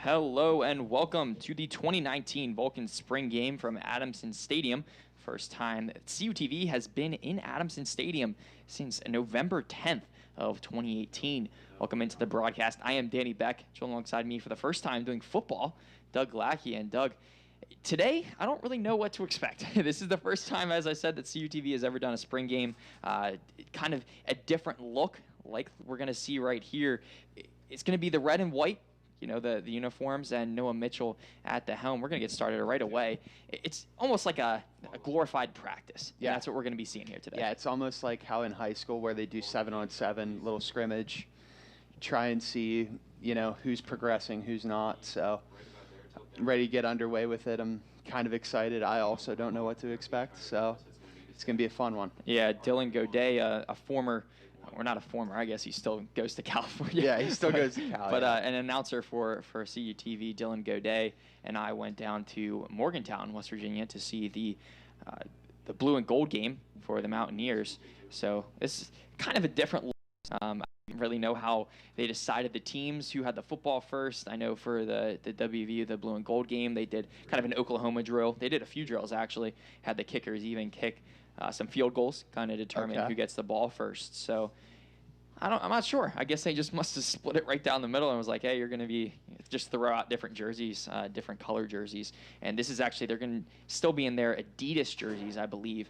Hello and welcome to the 2019 Vulcan Spring Game from Adamson Stadium. First time CUTV has been in Adamson Stadium since November 10th of 2018. Welcome into the broadcast. I am Danny Beck. Joined alongside me for the first time doing football, Doug Lackey. And Doug, today, I don't really know what to expect. This is the first time, as I said, that CUTV has ever done a spring game. Kind of a different look like we're going to see right here. It's going to be the red and white, the uniforms, and Noah Mitchell at the helm. We're going to get started right away. It's almost like a glorified practice. Yeah. That's what we're going to be seeing here today. Yeah, it's almost like how in high school where they do 7-on-7, little scrimmage, try and see, who's progressing, who's not. So I'm ready to get underway with it. I'm kind of excited. I also don't know what to expect, so it's going to be a fun one. Yeah, Dylan Godet, a former, or not a former, I guess he still goes to California. Yeah, he still goes to Cal. But an announcer for CUTV, Dylan Godet, and I went down to Morgantown, West Virginia, to see the blue and gold game for the Mountaineers. So it's kind of a different look. I didn't really know how they decided the teams, who had the football first. I know for the WVU, the blue and gold game, they did kind of an Oklahoma drill. They did a few drills, actually. Had the kickers even kick some field goals, kind of determine who gets the ball first. So I'm not sure. I guess they just must have split it right down the middle and was like, hey, you're going to be just throw out different jerseys, different color jerseys. And this is actually, they're going to still be in their Adidas jerseys, I believe.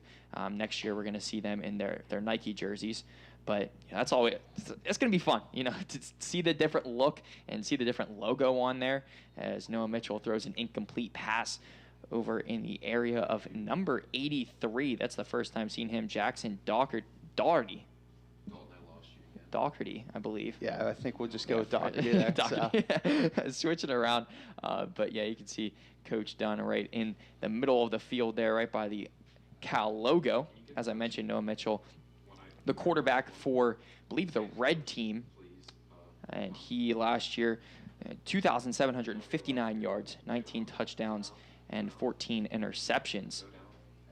Next year, we're going to see them in their Nike jerseys. But that's all. It's going to be fun, to see the different look and see the different logo on there as Noah Mitchell throws an incomplete pass over in the area of number 83. That's the first time seeing him. Jackson Doherty, I believe. Yeah, I think we'll just go with Doherty there. Doherty, switching around. But, yeah, you can see Coach Dunn right in the middle of the field there, right by the Cal logo. As I mentioned, Noah Mitchell, the quarterback for, I believe, the red team. And he last year, 2,759 yards, 19 touchdowns, and 14 interceptions.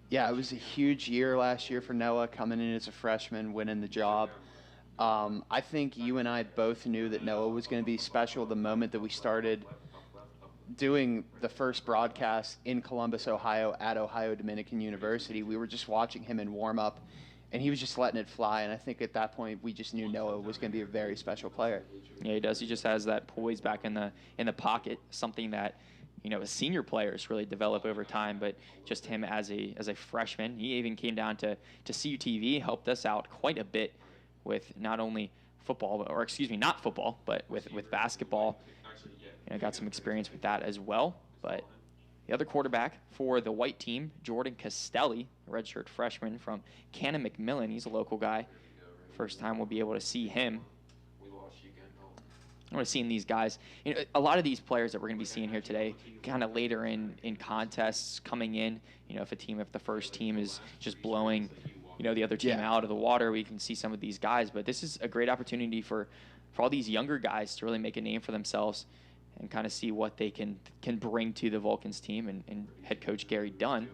Yeah, it was a huge year last year for Noah, coming in as a freshman, winning the job. I think you and I both knew that Noah was going to be special the moment that we started doing the first broadcast in Columbus, Ohio, at Ohio Dominican University. We were just watching him in warm-up, and he was just letting it fly. And I think at that point, we just knew Noah was going to be a very special player. Yeah, he does. He just has that poise back in the pocket, something that senior players really develop over time, but just him as a freshman. He even came down to CUTV, helped us out quite a bit with not only football, or excuse me, not football, but with basketball. Got some experience with that as well. But the other quarterback for the white team, Jordan Castelli, a redshirt freshman from Cannon McMillan. He's a local guy. First time we'll be able to see him. We're seeing these guys. A lot of these players that we're going to be seeing here today, kind of later in contests coming in. If the first team is just blowing, the other team out of the water, we can see some of these guys. But this is a great opportunity for all these younger guys to really make a name for themselves and kind of see what they can bring to the Vulcans team. And head coach Gary Dunn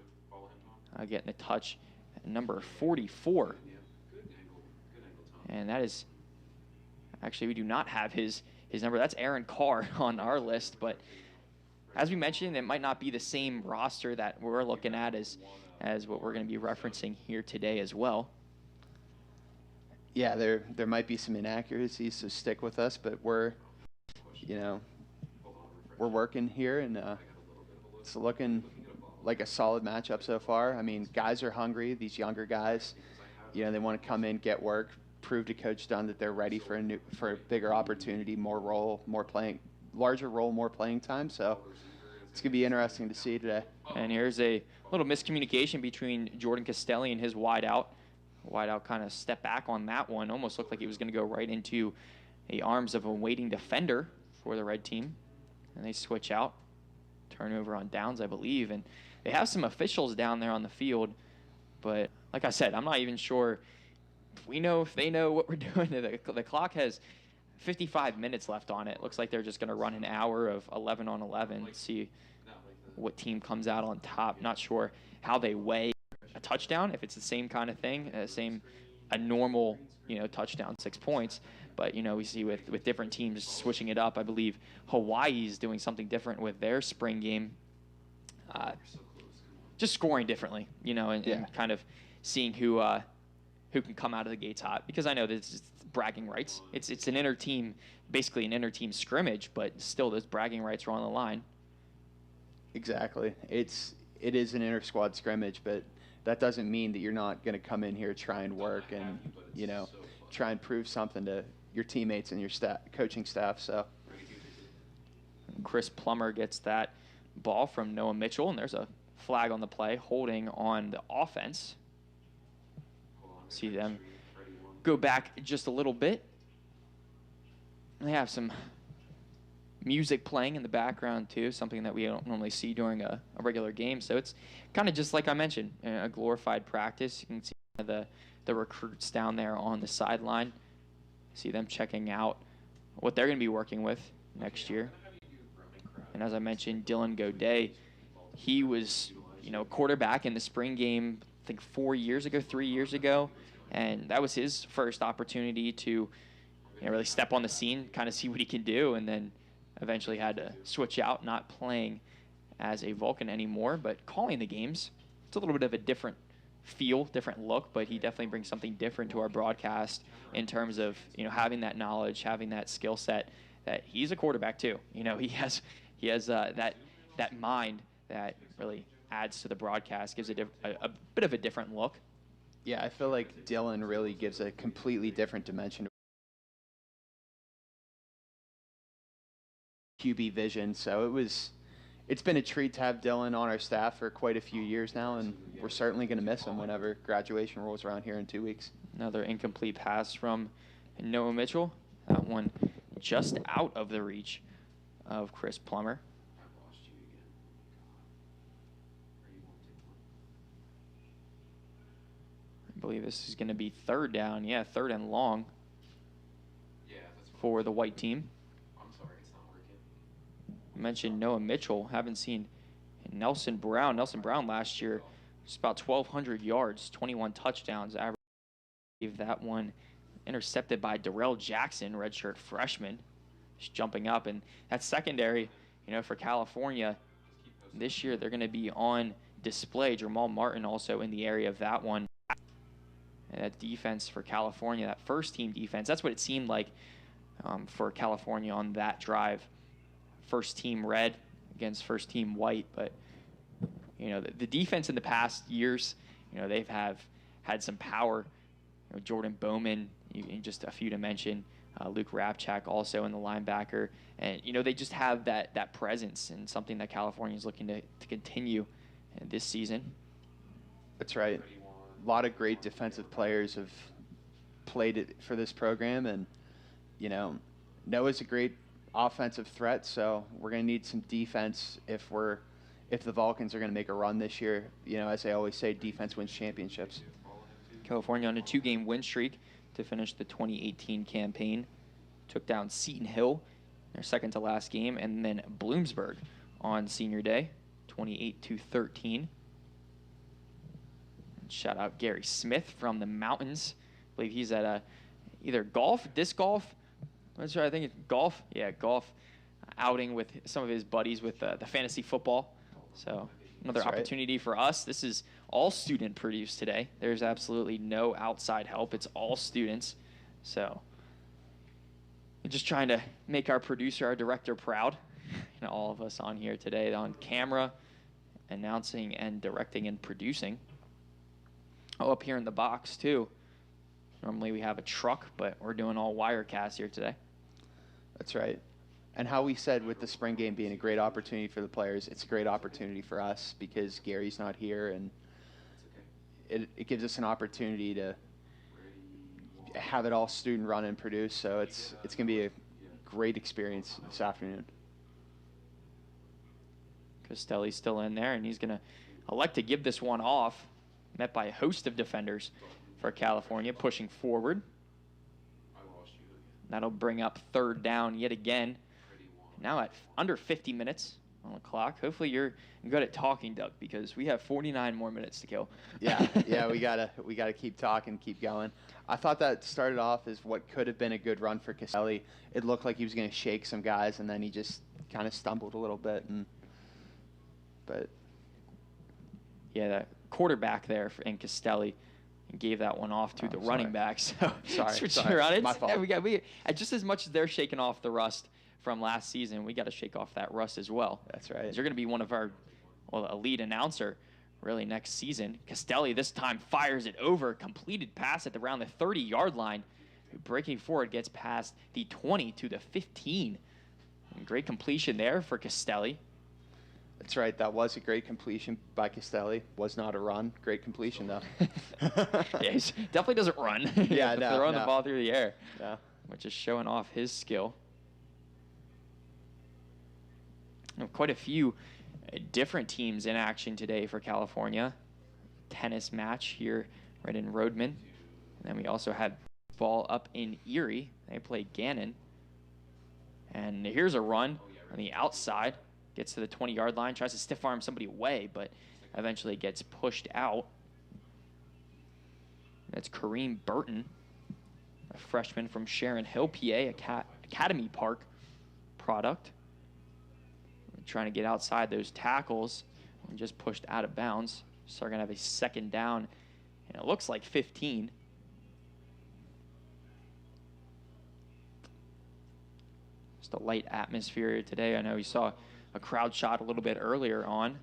getting a touch at number 44. And that is actually, we do not have his number. That's Aaron Carr on our list, but as we mentioned, it might not be the same roster that we're looking at as what we're going to be referencing here today as well. Yeah, there might be some inaccuracies, so stick with us, but we're working here, and it's looking like a solid matchup so far. I mean, guys are hungry. These younger guys, they want to come in, get work, prove to Coach Dunn that they're ready for a bigger opportunity, more role, larger role, more playing time. So it's going to be interesting to see today. And here's a little miscommunication between Jordan Castelli and his wideout. Wideout kind of stepped back on that one. Almost looked like he was going to go right into the arms of a waiting defender for the red team. And they switch out. Turnover on downs, I believe. And they have some officials down there on the field. But like I said, I'm not even sure if they know what we're doing. The clock has 55 minutes left on it. Looks like they're just going to run an hour of 11 on 11, see what team comes out on top. Not sure how they weigh a touchdown, if it's the same kind of thing, a normal touchdown, 6 points. But, we see with different teams switching it up. I believe Hawaii's doing something different with their spring game. Just scoring differently, and kind of seeing who can come out of the gates hot. Because I know that it's bragging rights. It's an inter-team, basically an inter-team scrimmage, but still those bragging rights are on the line. Exactly. It is an inter-squad scrimmage, but that doesn't mean that you're not going to come in here, try and work, and try and prove something to your teammates and your coaching staff. So Chris Plummer gets that ball from Noah Mitchell, and there's a flag on the play, holding on the offense. See them go back just a little bit. They have some music playing in the background too, something that we don't normally see during a regular game. So it's kind of just like I mentioned, a glorified practice. You can see the recruits down there on the sideline. See them checking out what they're going to be working with next year. And as I mentioned, Dylan Godet, he was, quarterback in the spring game, I think 3 years ago. And that was his first opportunity to really step on the scene, kind of see what he can do. And then eventually had to switch out, not playing as a Vulcan anymore, but calling the games. It's a little bit of a different feel, different look, but he definitely brings something different to our broadcast in terms of, having that knowledge, having that skill set, that he's a quarterback too. He has that mind that really adds to the broadcast, gives it a bit of a different look. Yeah, I feel like Dylan really gives a completely different dimension to QB vision. So it's been a treat to have Dylan on our staff for quite a few years now, and we're certainly going to miss him whenever graduation rolls around here in 2 weeks. Another incomplete pass from Noah Mitchell. That one just out of the reach of Chris Plummer. I believe this is going to be third down. Yeah, third and long for the white team. I mentioned Noah Mitchell. Haven't seen Nelson Brown. Nelson Brown last year, just about 1,200 yards, 21 touchdowns. Average. That one intercepted by Darrell Jackson, redshirt freshman. Just jumping up. And that secondary, for California, this year they're going to be on display. Jamal Martin also in the area of that one. And that defense for California, that first-team defense, that's what it seemed like for California on that drive. First team red against first team white, but the defense in the past years, they've had some power. Jordan Bowman, in just a few to mention, Luke Rapchak also in the linebacker, and they just have that presence, and something that California is looking to continue this season. That's right. A lot of great defensive players have played it for this program, and Noah's a great offensive threat, so we're going to need some defense if the Vulcans are going to make a run this year. As they always say, defense wins championships. California on a 2-game win streak to finish the 2018 campaign. Took down Seton Hill, their second to last game, and then Bloomsburg on senior day, 28-13. Shout out Gary Smith from the mountains. I believe he's at either disc golf. That's right, I think it's golf. Yeah, golf outing with some of his buddies with the fantasy football. So another opportunity for us. This is all student produced today. There's absolutely no outside help. It's all students. So we're just trying to make our producer, our director proud. All of us on here today on camera, announcing and directing and producing. Oh, up here in the box too. Normally we have a truck, but we're doing all Wirecast here today. That's right. And how we said with the spring game being a great opportunity for the players, it's a great opportunity for us because Gary's not here, and it gives us an opportunity to have it all student run and produced. So it's going to be a great experience this afternoon. Costelli's still in there, and he's going to elect to give this one off, met by a host of defenders for California, pushing forward. That'll bring up third down yet again. Now at under 50 minutes on the clock. Hopefully you're good at talking, Doug, because we have 49 more minutes to kill. Yeah, we gotta keep talking, keep going. I thought that started off as what could have been a good run for Castelli. It looked like he was going to shake some guys, and then he just kind of stumbled a little bit. But yeah, that quarterback there in Castelli gave that one off to the running back. So sorry, my fault. We just as much as they're shaking off the rust from last season, we got to shake off that rust as well. That's right. You're going to be one of our a lead announcer really next season. Castelli this time fires it over, completed pass at around the 30-yard line. Breaking forward, gets past the 20 to the 15. And great completion there for Castelli. That's right. That was a great completion by Castelli. Was not a run. Great completion, though. Yeah, he definitely doesn't run. Yeah, throwing the ball through the air. Yeah. Which is showing off his skill. Quite a few different teams in action today for California. Tennis match here right in Rodman. And then we also had ball up in Erie. They play Gannon. And here's a run on the outside. Gets to the 20-yard line, tries to stiff arm somebody away, but eventually gets pushed out. That's Kareem Burton, a freshman from Sharon Hill, PA, Academy Park product. Trying to get outside those tackles and just pushed out of bounds. So they're going to have a second down, and it looks like 15. Just a light atmosphere today. I know you saw a crowd shot a little bit earlier on,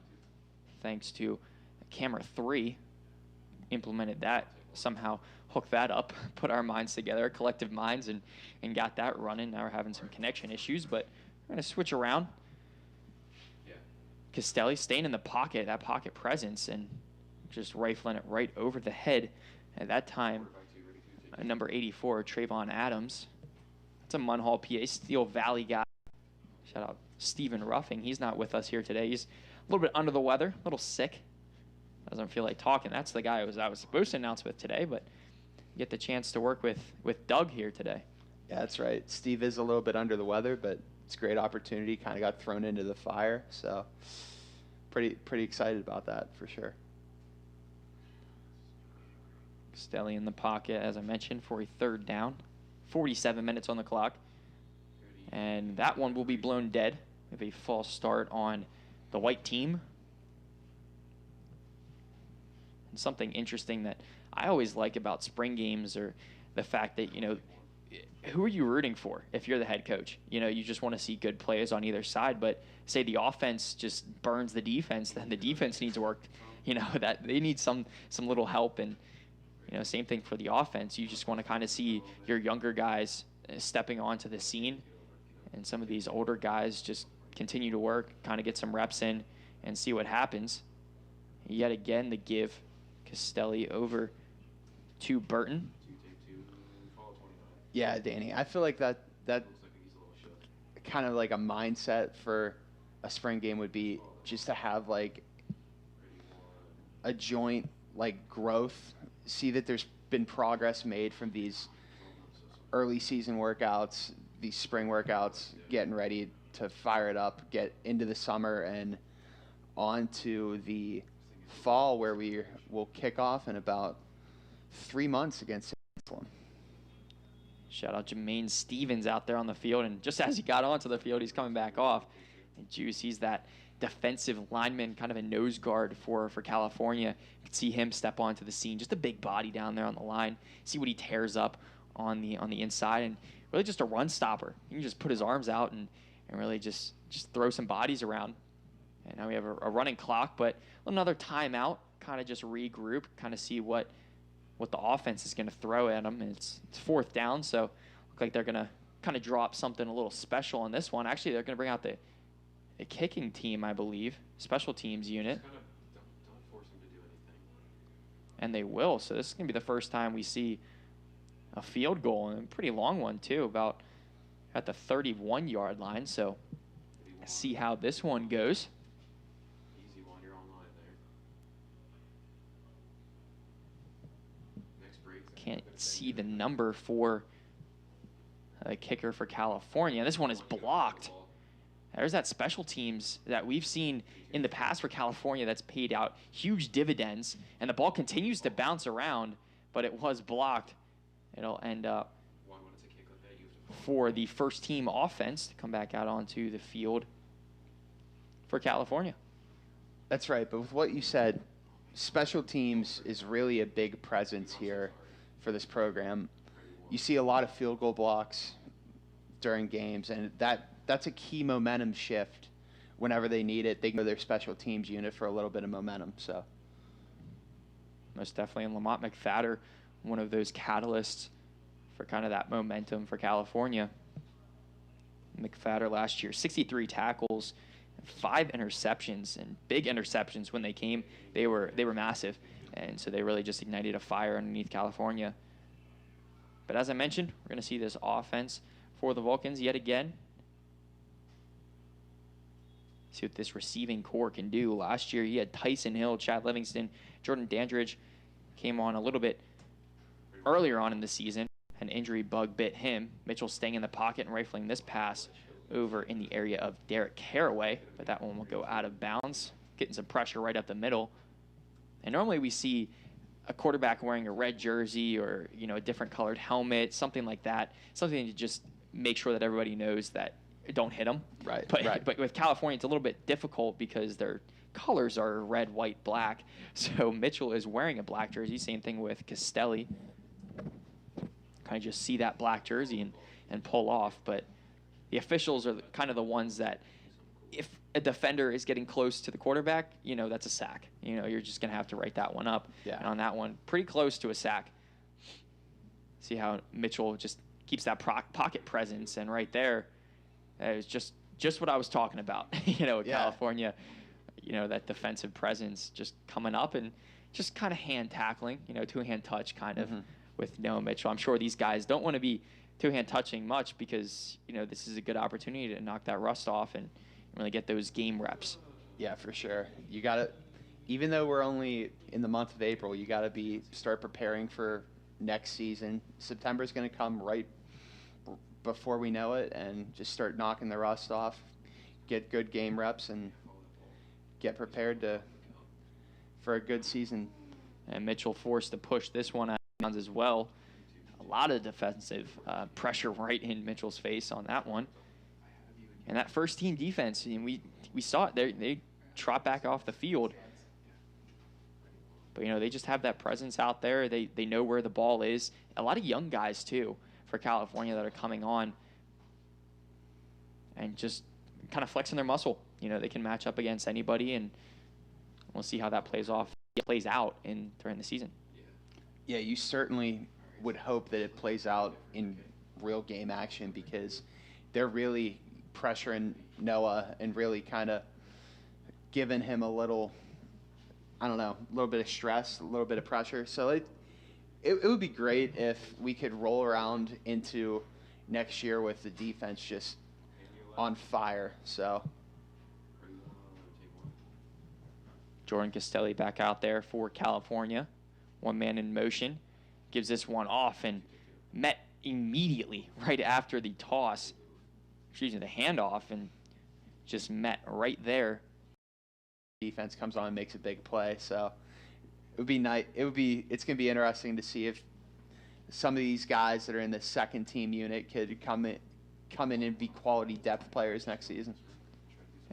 thanks to camera 3. Implemented that, somehow hooked that up, put our minds together, collective minds, and got that running. Now we're having some connection issues, but we're going to switch around. Castelli staying in the pocket, that pocket presence, and just rifling it right over the head. At that time, number 84, Trayvon Adams. That's a Munhall, PA, Steel Valley guy. Shout out Stephen Ruffing. He's not with us here today. He's a little bit under the weather, a little sick. Doesn't feel like talking. That's the guy I was supposed to announce with today, but get the chance to work with Doug here today. Yeah, that's right. Steve is a little bit under the weather, but it's a great opportunity. Kind of got thrown into the fire, so pretty excited about that for sure. Castelli in the pocket, as I mentioned, for a third down. 47 minutes on the clock. And that one will be blown dead. We have a false start on the white team. And something interesting that I always like about spring games are the fact that, who are you rooting for if you're the head coach? You just want to see good plays on either side, but say the offense just burns the defense, then the defense needs work, that they need some little help. And, same thing for the offense. You just want to kind of see your younger guys stepping onto the scene, and some of these older guys just continue to work, kind of get some reps in and see what happens. Yet again, the give Castelli over to Burton. Yeah, Danny, I feel like that kind of like a mindset for a spring game would be just to have like a joint like growth, see that there's been progress made from these early season workouts, these spring workouts, getting ready to fire it up, get into the summer and on to the fall where we will kick off in about 3 months against St. Anselm. Shout out Jermaine Stevens out there on the field, and just as he got onto the field, he's coming back off. And Juice, he's that defensive lineman, kind of a nose guard for California. You can see him step onto the scene, just a big body down there on the line. See what he tears up on the inside, and really just a run stopper. He can just put his arms out and really just throw some bodies around. And now we have a running clock, but another timeout, kind of just regroup, kind of see what the offense is going to throw at them. And it's fourth down, so look like they're going to kind of drop something a little special on this one. Actually, they're going to bring out the kicking team, I believe, special teams unit. Just kind of don't force them to do anything. And they will. So this is going to be the first time we see a field goal, and a pretty long one too, about at the 31-yard line. So see how this one goes. Easy one, you're online there. Next break. Can't see the number for the kicker for California. This one is blocked. There's that special teams that we've seen in the past for California that's paid out huge dividends, and the ball continues to bounce around, but it was blocked. It'll end up for the first team offense to come back out onto the field for California. That's right, but with what you said, special teams is really a big presence here for this program. You see a lot of field goal blocks during games, and that's a key momentum shift. Whenever they need it, they can go to their special teams unit for a little bit of momentum. So, most definitely, and Lamont McFadder, one of those catalysts for kind of that momentum for California. McFadder last year, 63 tackles, 5 interceptions, and big interceptions when they came. They were massive, and so they really just ignited a fire underneath California. But as I mentioned, we're going to see this offense for the Vulcans yet again. See what this receiving core can do. Last year, he had Tyson Hale, Chad Livingston, Jordan Dandridge came on a little bit earlier on in the season. An injury bug bit him. Mitchell staying in the pocket and rifling this pass over in the area of Derek Caraway, but that one will go out of bounds, getting some pressure right up the middle. And normally we see a quarterback wearing a red jersey or, a different colored helmet, something like that, something to just make sure that everybody knows that don't hit them. Right. But with California, it's a little bit difficult because their colors are red, white, black. So Mitchell is wearing a black jersey. Same thing with Castelli. Kind of just see that black jersey and pull off. But the officials are kind of the ones that if a defender is getting close to the quarterback, that's a sack. You're just going to have to write that one up. Yeah. And on that one, pretty close to a sack. See how Mitchell just keeps that pocket presence. And right there, it was just what I was talking about, California, that defensive presence just coming up and just kind of hand tackling, two-hand touch kind of with Noah Mitchell. I'm sure these guys don't want to be two-hand touching much because, this is a good opportunity to knock that rust off and really get those game reps. Yeah, for sure. You got to, even though we're only in the month of April, you got to start preparing for next season. September's going to come right before we know it, and just start knocking the rust off, get good game reps, and get prepared for a good season. And Mitchell forced to push this one out of bounds as well. A lot of defensive pressure right in Mitchell's face on that one. And that first team defense, and we saw it. They trot back off the field. But, they just have that presence out there. They know where the ball is. A lot of young guys, too, for California that are coming on and just kind of flexing their muscle. They can match up against anybody, and we'll see how that plays out during the season. Yeah, you certainly would hope that it plays out in real game action because they're really pressuring Noah and really kind of giving him a little bit of stress, a little bit of pressure. So it would be great if we could roll around into next year with the defense just on fire. So Jordan Castelli back out there for California. One man in motion. Gives this one off and met immediately right after the toss. The handoff, and just met right there. Defense comes on and makes a big play. So it would be nice. It's going to be interesting to see if some of these guys that are in the second team unit could come in and be quality depth players next season.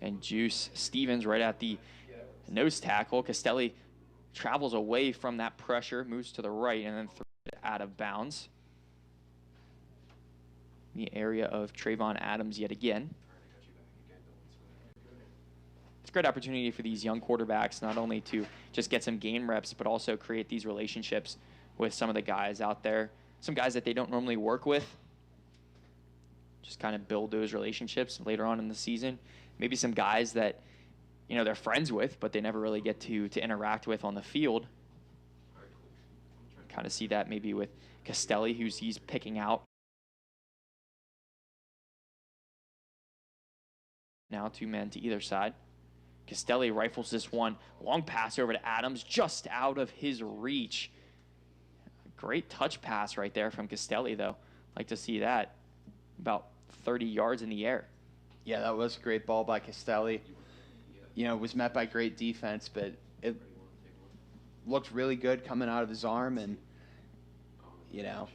And Juice Stevens right at the nose tackle. Castelli travels away from that pressure, moves to the right, and then throws it out of bounds. In the area of Trayvon Adams yet again. It's a great opportunity for these young quarterbacks not only to just get some game reps, but also create these relationships with some of the guys out there. Some guys that they don't normally work with. Just kind of build those relationships later on in the season. Maybe some guys that, they're friends with, but they never really get to interact with on the field. Kind of see that maybe with Castelli, he's picking out. Now 2 men to either side. Castelli rifles this one. Long pass over to Adams, just out of his reach. Great touch pass right there from Castelli, though. Like to see that. About 30 yards in the air. Yeah, that was a great ball by Castelli. You know, it was met by great defense, but it looked really good coming out of his arm, and you know,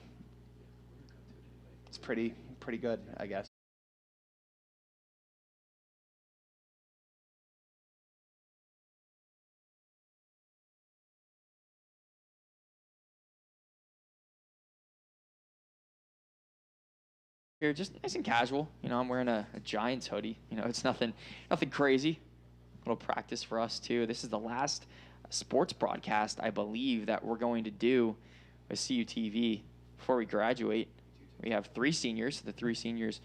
it's pretty good, I guess. Here, just nice and casual. I'm wearing a Giants hoodie. It's nothing crazy. A little practice for us too. This is the last sports broadcast I believe that we're going to do with CUTV before we graduate. We have 3 seniors. The 3 seniors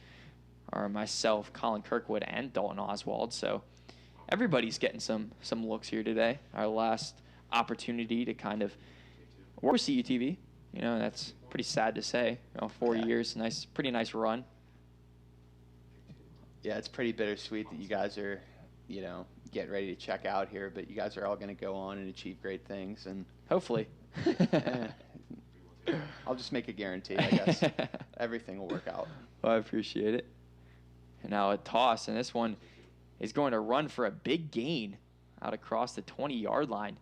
are myself, Colin Kirkwood, and Dalton Oswald. So everybody's getting some looks here today. Our last opportunity to kind of work with CUTV. That's pretty sad to say. 4 years, pretty nice run. Yeah, it's pretty bittersweet that you guys are, getting ready to check out here, but you guys are all going to go on and achieve great things, and hopefully. I'll just make a guarantee, I guess. Everything will work out. Well, I appreciate it. And now a toss, and this one is going to run for a big gain out across the 20-yard line.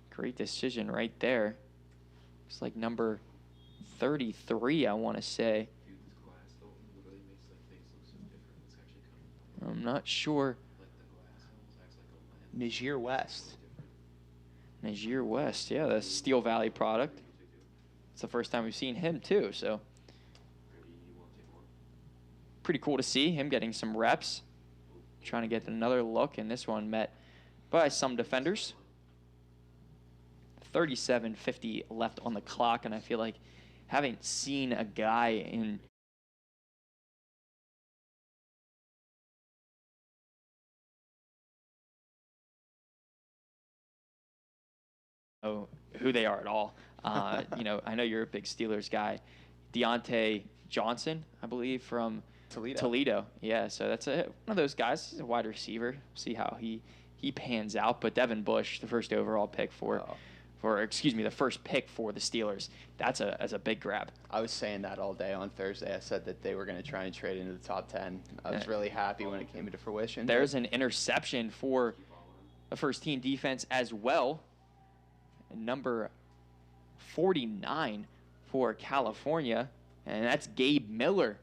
Great decision right there. It's like number 33, I want to say. I'm not sure. Najir West. Najir West, yeah, the Steel Valley product. It's the first time we've seen him, too, so pretty cool to see him getting some reps. Trying to get another look, and this one met by some defenders. 37:50 left on the clock, and I feel like haven't seen a guy in who they are at all. I know you're a big Steelers guy. Deontay Johnson, I believe, from Toledo. Yeah, so that's one of those guys. He's a wide receiver. See how he pans out. But Devin Bush, the first overall pick the first pick for the Steelers. That's a big grab. I was saying that all day on Thursday. I said that they were going to try and trade into the top 10. I was really happy when it came into fruition. There's an interception for the first team defense as well. And number 49 for California, and that's Gabe Miller,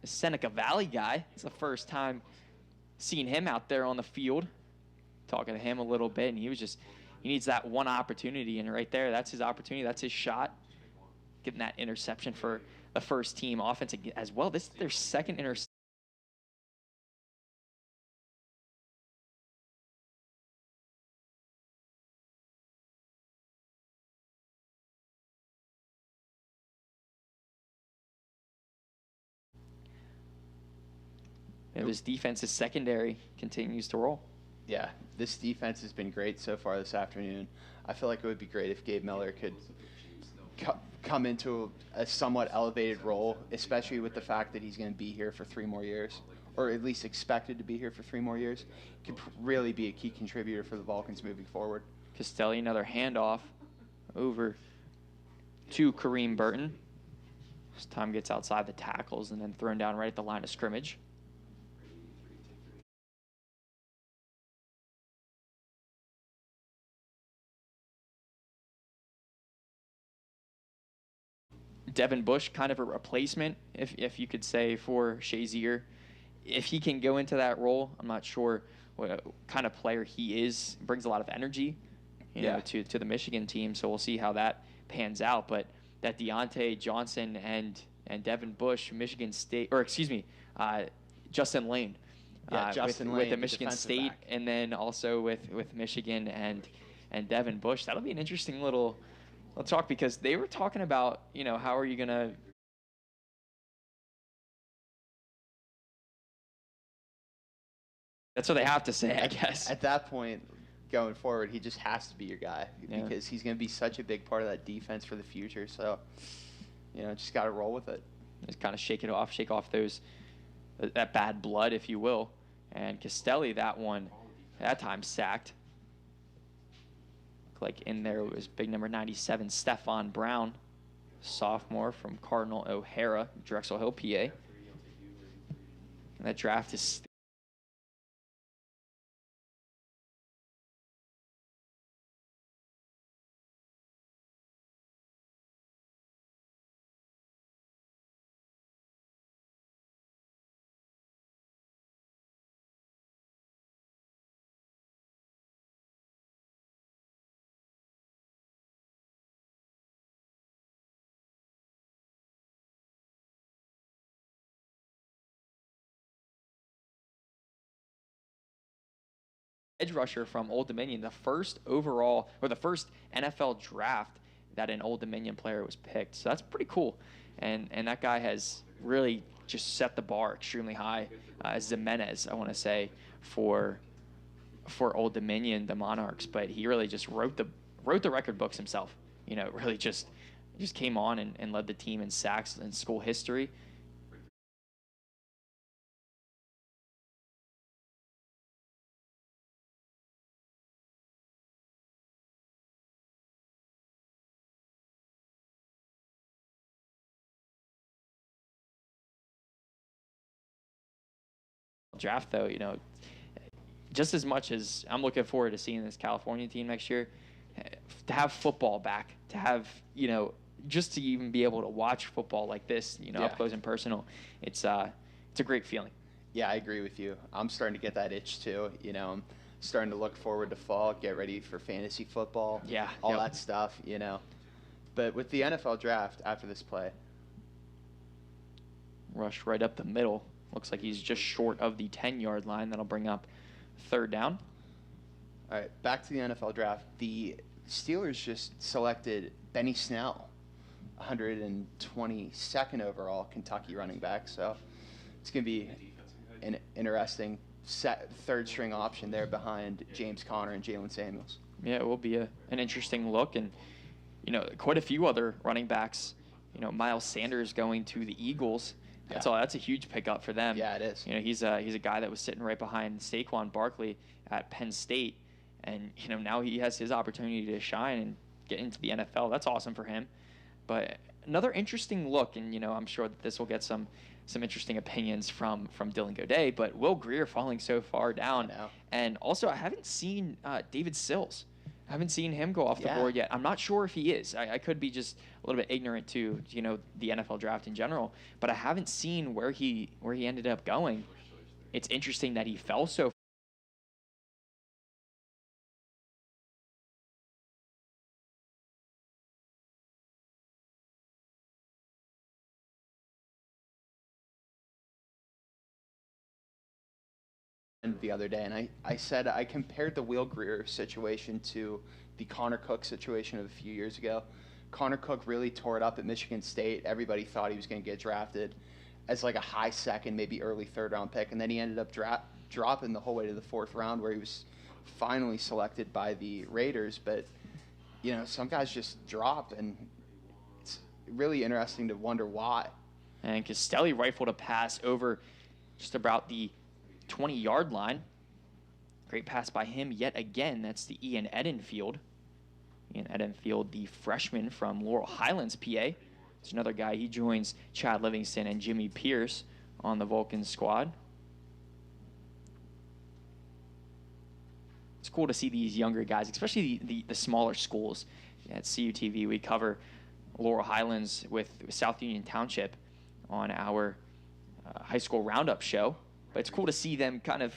a Seneca Valley guy. It's the first time seeing him out there on the field. Talking to him a little bit, and he needs that one opportunity, and right there, that's his opportunity. That's his shot. Getting that interception for the first team offense as well. This is their second interception. And this defense's secondary continues to roll. Yeah, this defense has been great so far this afternoon. I feel like it would be great if Gabe Miller could come into a somewhat elevated role, especially with the fact that he's going to be here for 3 more years, or at least expected to be here for 3 more years. Could really be a key contributor for the Vulcans moving forward. Castelli, another handoff over to Kareem Burton. This time gets outside the tackles and then thrown down right at the line of scrimmage. Devin Bush, kind of a replacement, if you could say, for Shazier. If he can go into that role, I'm not sure what kind of player he is. Brings a lot of energy, to the Michigan team. So we'll see how that pans out. But that Deontay Johnson and Devin Bush, Michigan State, Justin Lane. Justin Lane with the Michigan State, back. and then also with Michigan and Devin Bush. That'll be an interesting little talk, because they were talking about, how are you going to – that's what they have to say, I guess. At that point, going forward, he just has to be your guy because he's going to be such a big part of that defense for the future. So, just got to roll with it. Just kind of shake off that bad blood, if you will. And Castelli, that time sacked. Like in there was big number 97, Stephon Brown, sophomore from Cardinal O'Hara, Drexel Hill, PA. And that draft is edge rusher from Old Dominion, the first overall or the first NFL draft that an Old Dominion player was picked. So that's pretty cool. And that guy has really just set the bar extremely high. Zimenez, I want to say, for Old Dominion, the Monarchs, but he really just wrote the record books himself. Really just came on and led the team in sacks in school history. Draft though, just as much as I'm looking forward to seeing this California team next year, to have football back, to have just to even be able to watch football like this, up close and personal, it's a great feeling. Yeah, I agree with you. I'm starting to get that itch too. I'm starting to look forward to fall, get ready for fantasy football, all that stuff. But with the NFL draft after this play, rush right up the middle. Looks like he's just short of the 10-yard line. That'll bring up third down. All right, back to the NFL draft. The Steelers just selected Benny Snell, 122nd overall Kentucky running back. So it's going to be an interesting third-string option there behind James Conner and Jalen Samuels. Yeah, it will be an interesting look. And, quite a few other running backs. Miles Sanders going to the Eagles. That's a huge pickup for them. Yeah, it is. He's a guy that was sitting right behind Saquon Barkley at Penn State, and now he has his opportunity to shine and get into the NFL. That's awesome for him. But another interesting look, and I'm sure that this will get some interesting opinions from Dylan Godet. But Will Grier falling so far down, and also I haven't seen David Sills. I haven't seen him go off the board yet. I'm not sure if he is. I could be just a little bit ignorant to the NFL draft in general, but I haven't seen where he ended up going. It's interesting that he fell so. The other day, and I said I compared the Will Grier situation to the Connor Cook situation of a few years ago. Connor Cook really tore it up at Michigan State. Everybody thought he was going to get drafted as like a high second, maybe early third round pick, and then he ended up dropping the whole way to the fourth round, where he was finally selected by the Raiders. But some guys just drop, and it's really interesting to wonder why. And Castelli rifled a pass over just about the 20-yard line. Great pass by him yet again. That's the Ian Edenfield. Ian Edenfield, the freshman from Laurel Highlands, PA. It's another guy. He joins Chad Livingston and Jimmy Pierce on the Vulcan squad. It's cool to see these younger guys, especially the smaller schools. At CUTV, we cover Laurel Highlands with South Union Township on our high school roundup show. But it's cool to see them kind of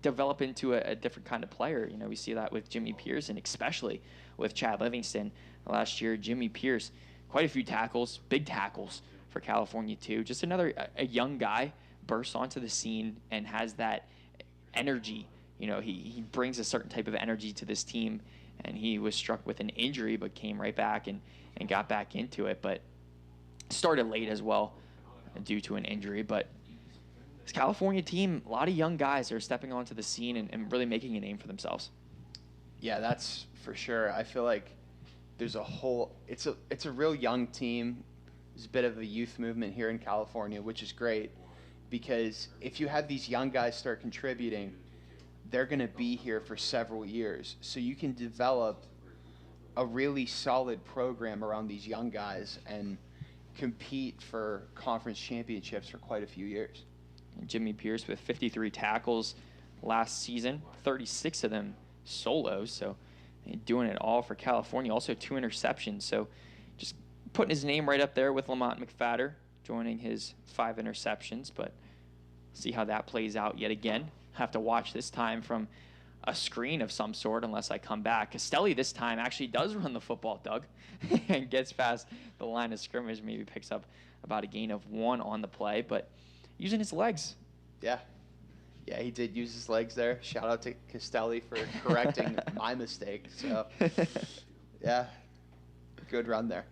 develop into a different kind of player. We see that with Jimmy Pierce and especially with Chad Livingston. Last year, Jimmy Pierce, quite a few tackles, big tackles for California too. Just another a young guy bursts onto the scene and has that energy. He brings a certain type of energy to this team, and he was struck with an injury but came right back and got back into it. But started late as well due to an injury. But this California team, a lot of young guys are stepping onto the scene and really making a name for themselves. Yeah, that's for sure. I feel like there's it's a real young team. There's a bit of a youth movement here in California, which is great, because if you have these young guys start contributing, they're going to be here for several years. So you can develop a really solid program around these young guys and compete for conference championships for quite a few years. Jimmy Pierce with 53 tackles last season, 36 of them solos. So doing it all for California. Also 2 interceptions. So just putting his name right up there with Lamont McFadder, joining his 5 interceptions. But see how that plays out yet again. Have to watch this time from a screen of some sort unless I come back. Castelli this time actually does run the football, Doug, and gets past the line of scrimmage, maybe picks up about a gain of 1 on the play, but using his legs. Yeah. Yeah, he did use his legs there. Shout out to Castelli for correcting my mistake. So, yeah, good run there.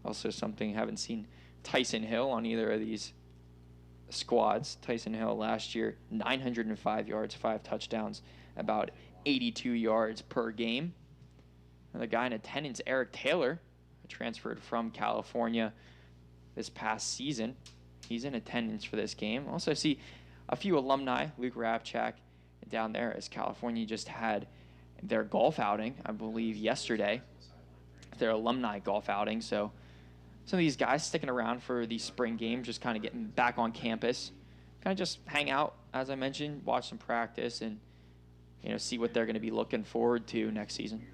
Also something, haven't seen Tyson Hale on either of these squads. Tyson Hale last year, 905 yards, 5 touchdowns, about 82 yards per game. Another guy in attendance, Eric Taylor, transferred from California this past season. He's in attendance for this game. Also see a few alumni, Luke Rapchak down there, as California just had their golf outing, I believe, yesterday. Their alumni golf outing. So some of these guys sticking around for the spring game, just kind of getting back on campus, kind of just hang out, as I mentioned, watch some practice, and see what they're going to be looking forward to next season.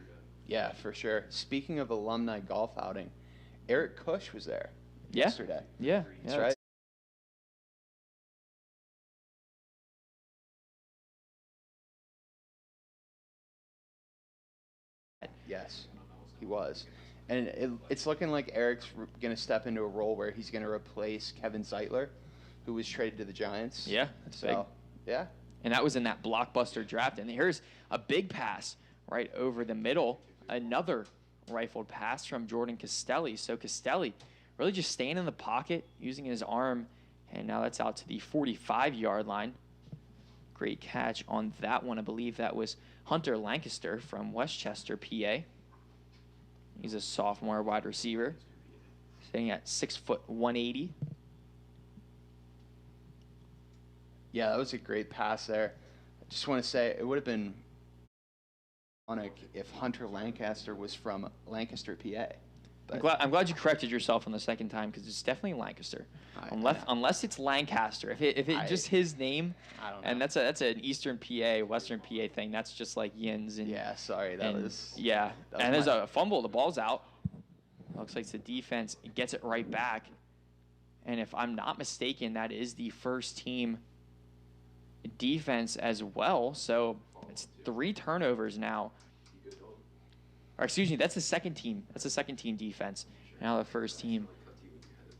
Yeah, for sure. Speaking of alumni golf outing, Eric Cush was there yesterday. Yeah, that's right. Yes, he was. And it's looking like Eric's going to step into a role where he's going to replace Kevin Zeitler, who was traded to the Giants. Yeah, that's big. Yeah. And that was in that blockbuster draft. And here's a big pass right over the middle. Another rifled pass from Jordan Castelli. So Castelli really just staying in the pocket, using his arm. And now that's out to the 45-yard line. Great catch on that one. I believe that was Hunter Lancaster from Westchester, PA. He's a sophomore wide receiver, sitting at 6 foot 180. Yeah, that was a great pass there. I just want to say it would have been ironic if Hunter Lancaster was from Lancaster, PA. But I'm glad you corrected yourself on the second time, because it's definitely Lancaster. Unless it's Lancaster. If it just his name, I don't know. And that's an Eastern PA, Western PA thing. That's just like Yins. And, yeah, sorry. Yeah, and there's a fumble. The ball's out. Looks like the defense gets it right back. And if I'm not mistaken, that is the first team defense as well. So it's 3 turnovers now. Or excuse me, that's the second team. That's the second team defense. Now the first team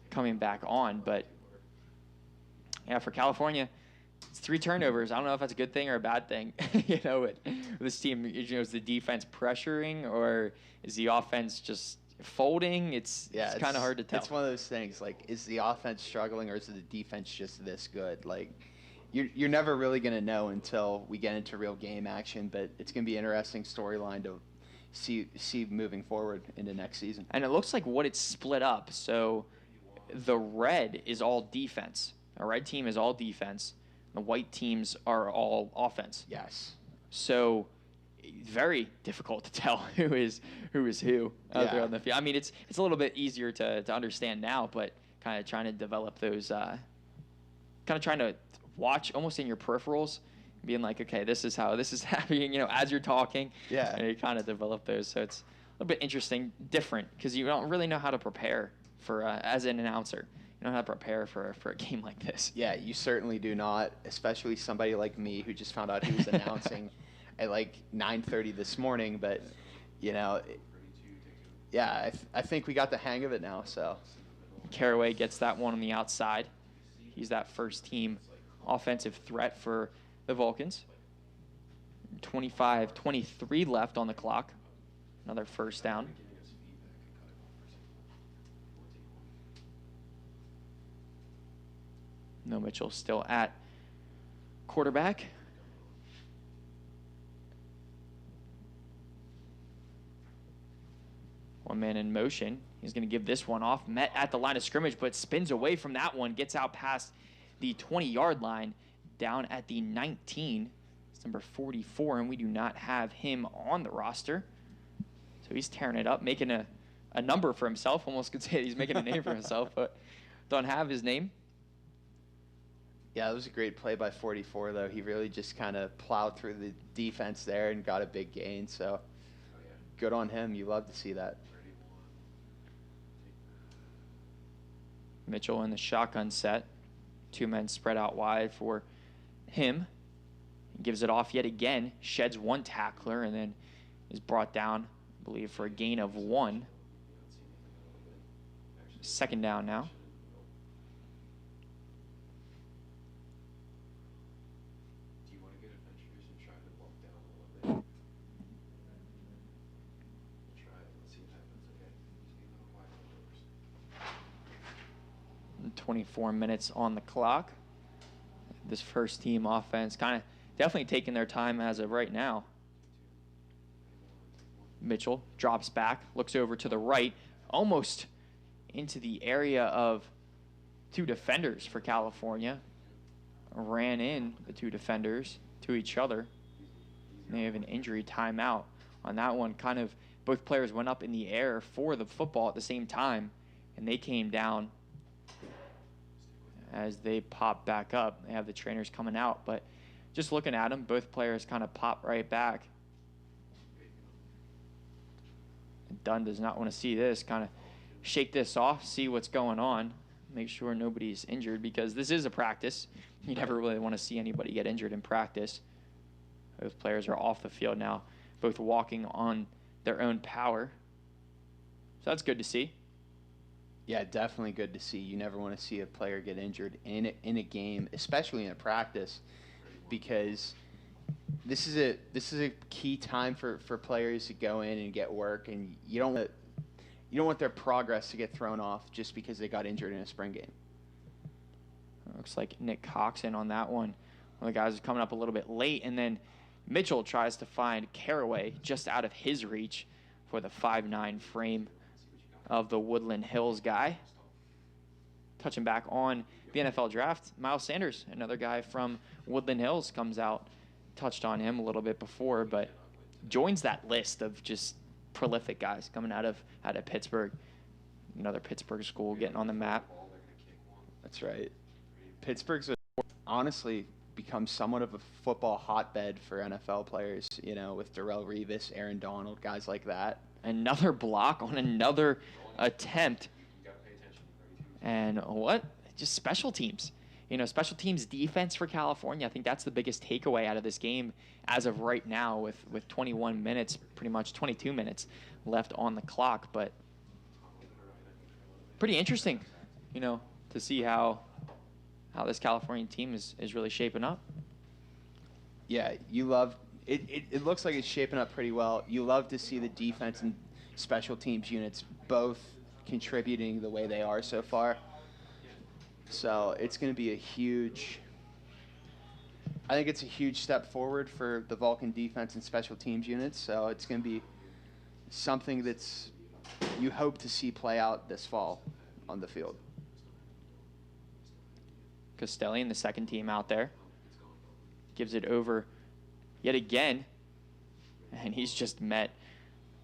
coming back on. But yeah, for California, it's 3 turnovers. I don't know if that's a good thing or a bad thing. This team, is the defense pressuring, or is the offense just folding? It's kind of hard to tell. It's one of those things. Like, is the offense struggling, or is the defense just this good? Like, you're never really going to know until we get into real game action. But it's going to be an interesting storyline to see moving forward into next season. And it looks like what it's split up. So the red is all defense. The red team is all defense. The white teams are all offense. Yes. So very difficult to tell who is who out there on the field. I mean, it's a little bit easier to understand now, but kind of trying to develop those, kind of trying to watch almost in your peripherals, being like, okay, this is how this is happening, as you're talking. Yeah. And you kind of develop those. So it's a little bit interesting, different, because you don't really know how to prepare for, as an announcer. You don't know how to prepare for a game like this. Yeah, you certainly do not, especially somebody like me who just found out he was announcing at like 9:30 this morning. But, I think we got the hang of it now. So Caraway gets that one on the outside. He's that first team offensive threat for the Vulcans. 25-23 left on the clock. Another first down. No Mitchell still at quarterback. One man in motion. He's going to give this one off. Met at the line of scrimmage, but spins away from that one. Gets out past the 20-yard line, down at the 19. It's number 44, and we do not have him on the roster. So he's tearing it up, making a number for himself. Almost could say he's making a name for himself, but don't have his name. Yeah, it was a great play by 44, though. He really just kind of plowed through the defense there and got a big gain. So good on him. You love to see that. Mitchell in the shotgun set. 2 men spread out wide for him. He gives it off yet again. Sheds one tackler and then is brought down, I believe, for a gain of 1. 2nd down now. Do you want to get adventurous and try to walk down a little bit? We'll try it. Let's see what happens, okay? Just be a little quiet on the doors. 24 minutes on the clock. This first team offense kind of definitely taking their time as of right now. Mitchell drops back, looks over to the right, almost into the area of 2 defenders for California. Ran in the 2 defenders to each other. They have an injury timeout on that one. Kind of both players went up in the air for the football at the same time, and they came down as they pop back up. They have the trainers coming out, but just looking at them, both players kind of pop right back. Dunn does not want to see this, kind of shake this off, see what's going on, make sure nobody's injured, because this is a practice. You never really want to see anybody get injured in practice. Both players are off the field now, both walking on their own power. So that's good to see. Yeah, definitely good to see. You never want to see a player get injured in a game, especially in a practice, because this is a key time for players to go in and get work, and you don't want their progress to get thrown off just because they got injured in a spring game. Looks like Nick Coxon on that one. One of the guys is coming up a little bit late, and then Mitchell tries to find Caraway just out of his reach for the 5'9" frame of the Woodland Hills guy. Touching back on the NFL draft, Miles Sanders, another guy from Woodland Hills, comes out. Touched on him a little bit before, but joins that list of just prolific guys coming out of Pittsburgh. Another Pittsburgh school getting on the map. That's right. Pittsburgh's honestly become somewhat of a football hotbed for NFL players, with Darrelle Revis, Aaron Donald, guys like that. Another block on another attempt. And what? Just special teams. Special teams defense for California. I think that's the biggest takeaway out of this game as of right now with 21 minutes, pretty much 22 minutes left on the clock. But pretty interesting, to see how this California team is really shaping up. Yeah, you love it. It looks like it's shaping up pretty well. You love to see the defense and special teams units both contributing the way they are so far. So it's going to be I think it's a huge step forward for the Vulcan defense and special teams units. So it's going to be something that's you hope to see play out this fall on the field. Costelli, the second team out there, gives it over yet again, and he's just met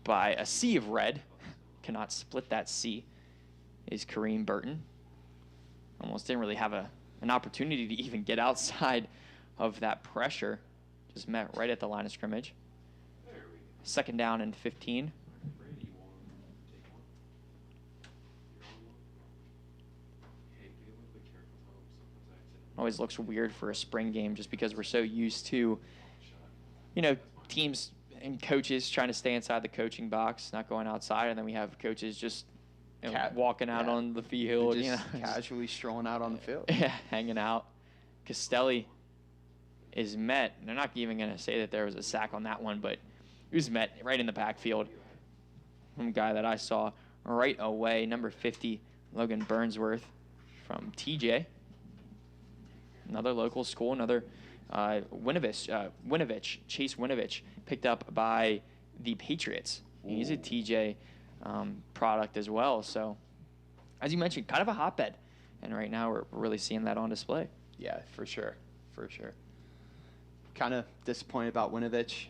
by a sea of red. Cannot split that sea. Is Kareem Burton. Almost didn't really have an opportunity to even get outside of that pressure. Just met right at the line of scrimmage. 2nd down and 15. Always looks weird for a spring game just because we're so used to, teams and coaches trying to stay inside the coaching box, not going outside, and then we have coaches just walking out on the field, just casually strolling out on the field. Yeah, hanging out. Costelli is met. They're not even going to say that there was a sack on that one, but he was met right in the backfield from a guy that I saw right away, number 50, Logan Burnsworth from TJ. Another local school, another Winovich, Chase Winovich, picked up by the Patriots. He's a TJ product as well. So, as you mentioned, kind of a hotbed. And right now we're really seeing that on display. Yeah, for sure. Kind of disappointed about Winovich.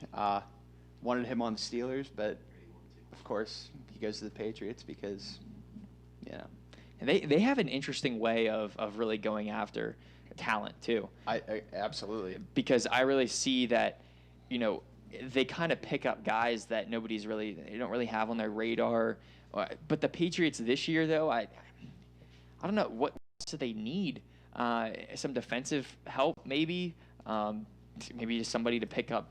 Wanted him on the Steelers, but of course he goes to the Patriots because, And they have an interesting way of really going after talent too. I absolutely. Because I really see that, they kind of pick up guys that they don't really have on their radar. But the Patriots this year, though, I don't know what do they need. Some defensive help, maybe. Maybe just somebody to pick up,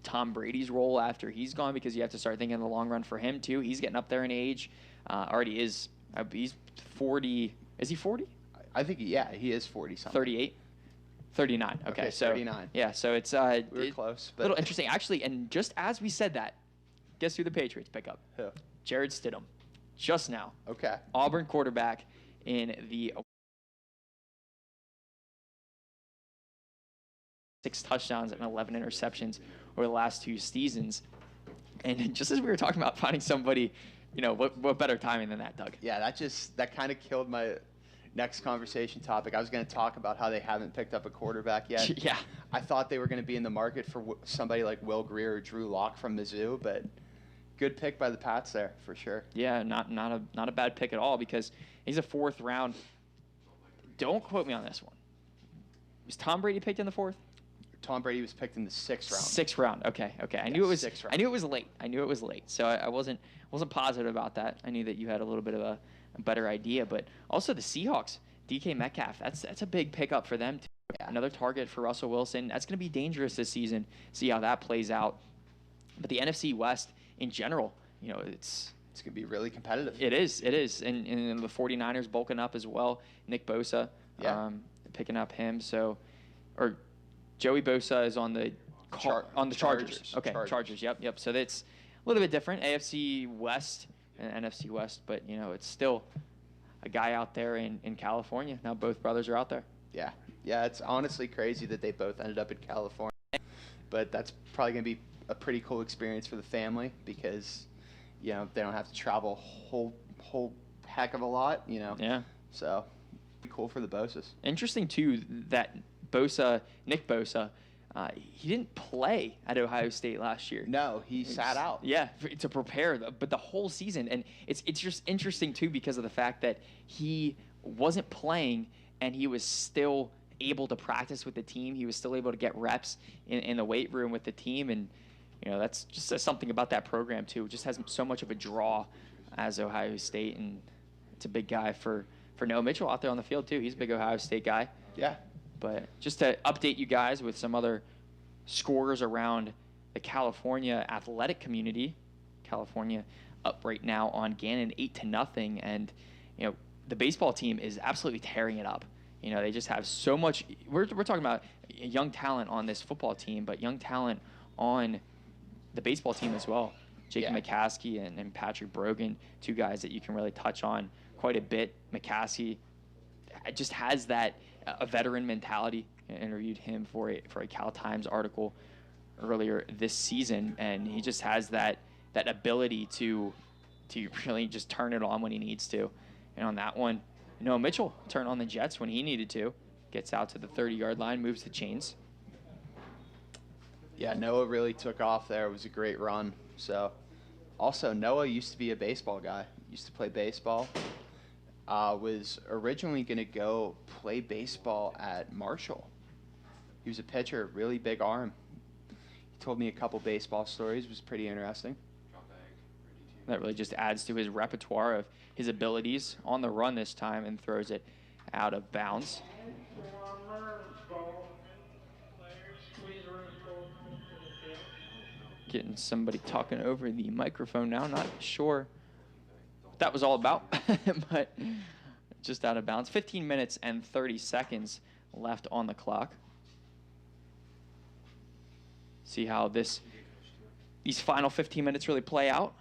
Tom Brady's role after he's gone, because you have to start thinking in the long run for him too. He's getting up there in age. Already is. He's 40. Is he 40? I think he is 40 something. 38. 39. Okay, so 39. Yeah, so it's we were close, but a little interesting actually. And just as we said that, guess who the Patriots pick up? Who? Jared Stidham. Just now. Okay. Auburn quarterback in the 6 touchdowns and 11 interceptions over the last 2 seasons. And just as we were talking about finding somebody, what better timing than that, Doug? Yeah, that kind of killed my next conversation topic. I was going to talk about how they haven't picked up a quarterback yet. Yeah. I thought they were going to be in the market for somebody like Will Grier or Drew Lock from Mizzou, but good pick by the Pats there for sure. Yeah, not a bad pick at all, because he's a 4th round. Don't quote me on this one. Was Tom Brady picked in the 4th? Tom Brady was picked in the 6th round. 6th round. Okay. I knew it was 6th round. I knew it was late. So I wasn't positive about that. I knew that you had a little bit of a better idea, but also the Seahawks, DK Metcalf. That's a big pickup for them too. Yeah. Another target for Russell Wilson. That's going to be dangerous this season. See how that plays out. But the NFC West in general, it's going to be really competitive. It is. And the 49ers bulking up as well. Nick Bosa, picking up him. So, or Joey Bosa is on the Chargers. Okay, Chargers. Yep. So that's a little bit different. AFC West and NFC West, but it's still a guy out there in California. Now both brothers are out there. Yeah. It's honestly crazy that they both ended up in California, but that's probably going to be a pretty cool experience for the family, because they don't have to travel whole heck of a lot. Yeah. So pretty cool for the Bosas. Interesting too that Nick Bosa, he didn't play at Ohio State last year. No, he sat out. Yeah, to prepare, but the whole season. And it's just interesting, too, because of the fact that he wasn't playing and he was still able to practice with the team. He was still able to get reps in the weight room with the team. And, that's just says something about that program, too. It just has so much of a draw as Ohio State. And it's a big guy for Noah Mitchell out there on the field, too. He's a big Ohio State guy. Yeah. But just to update you guys with some other scores around the California athletic community, California up right now on Gannon 8-0, and the baseball team is absolutely tearing it up. They just have so much. We're talking about young talent on this football team, but young talent on the baseball team as well. Jacob McCaskey and Patrick Brogan, 2 guys that you can really touch on quite a bit. McCaskey just has that a veteran mentality. I interviewed him for a Cal Times article earlier this season, and he just has that ability to really just turn it on when he needs to. And on that one, Noah Mitchell turned on the Jets when he needed to. Gets out to the 30-yard line, moves the chains. Yeah, Noah really took off there. It was a great run. So, also, Noah used to be a baseball guy. Used to play baseball. Was originally going to go play baseball at Marshall. He was a pitcher, really big arm. He told me a couple baseball stories. It was pretty interesting. That really just adds to his repertoire of his abilities on the run this time, and throws it out of bounds. Getting somebody talking over the microphone now. Not sure what that was all about, but just out of bounds. 15 minutes and 30 seconds left on the clock. See how these final 15 minutes really play out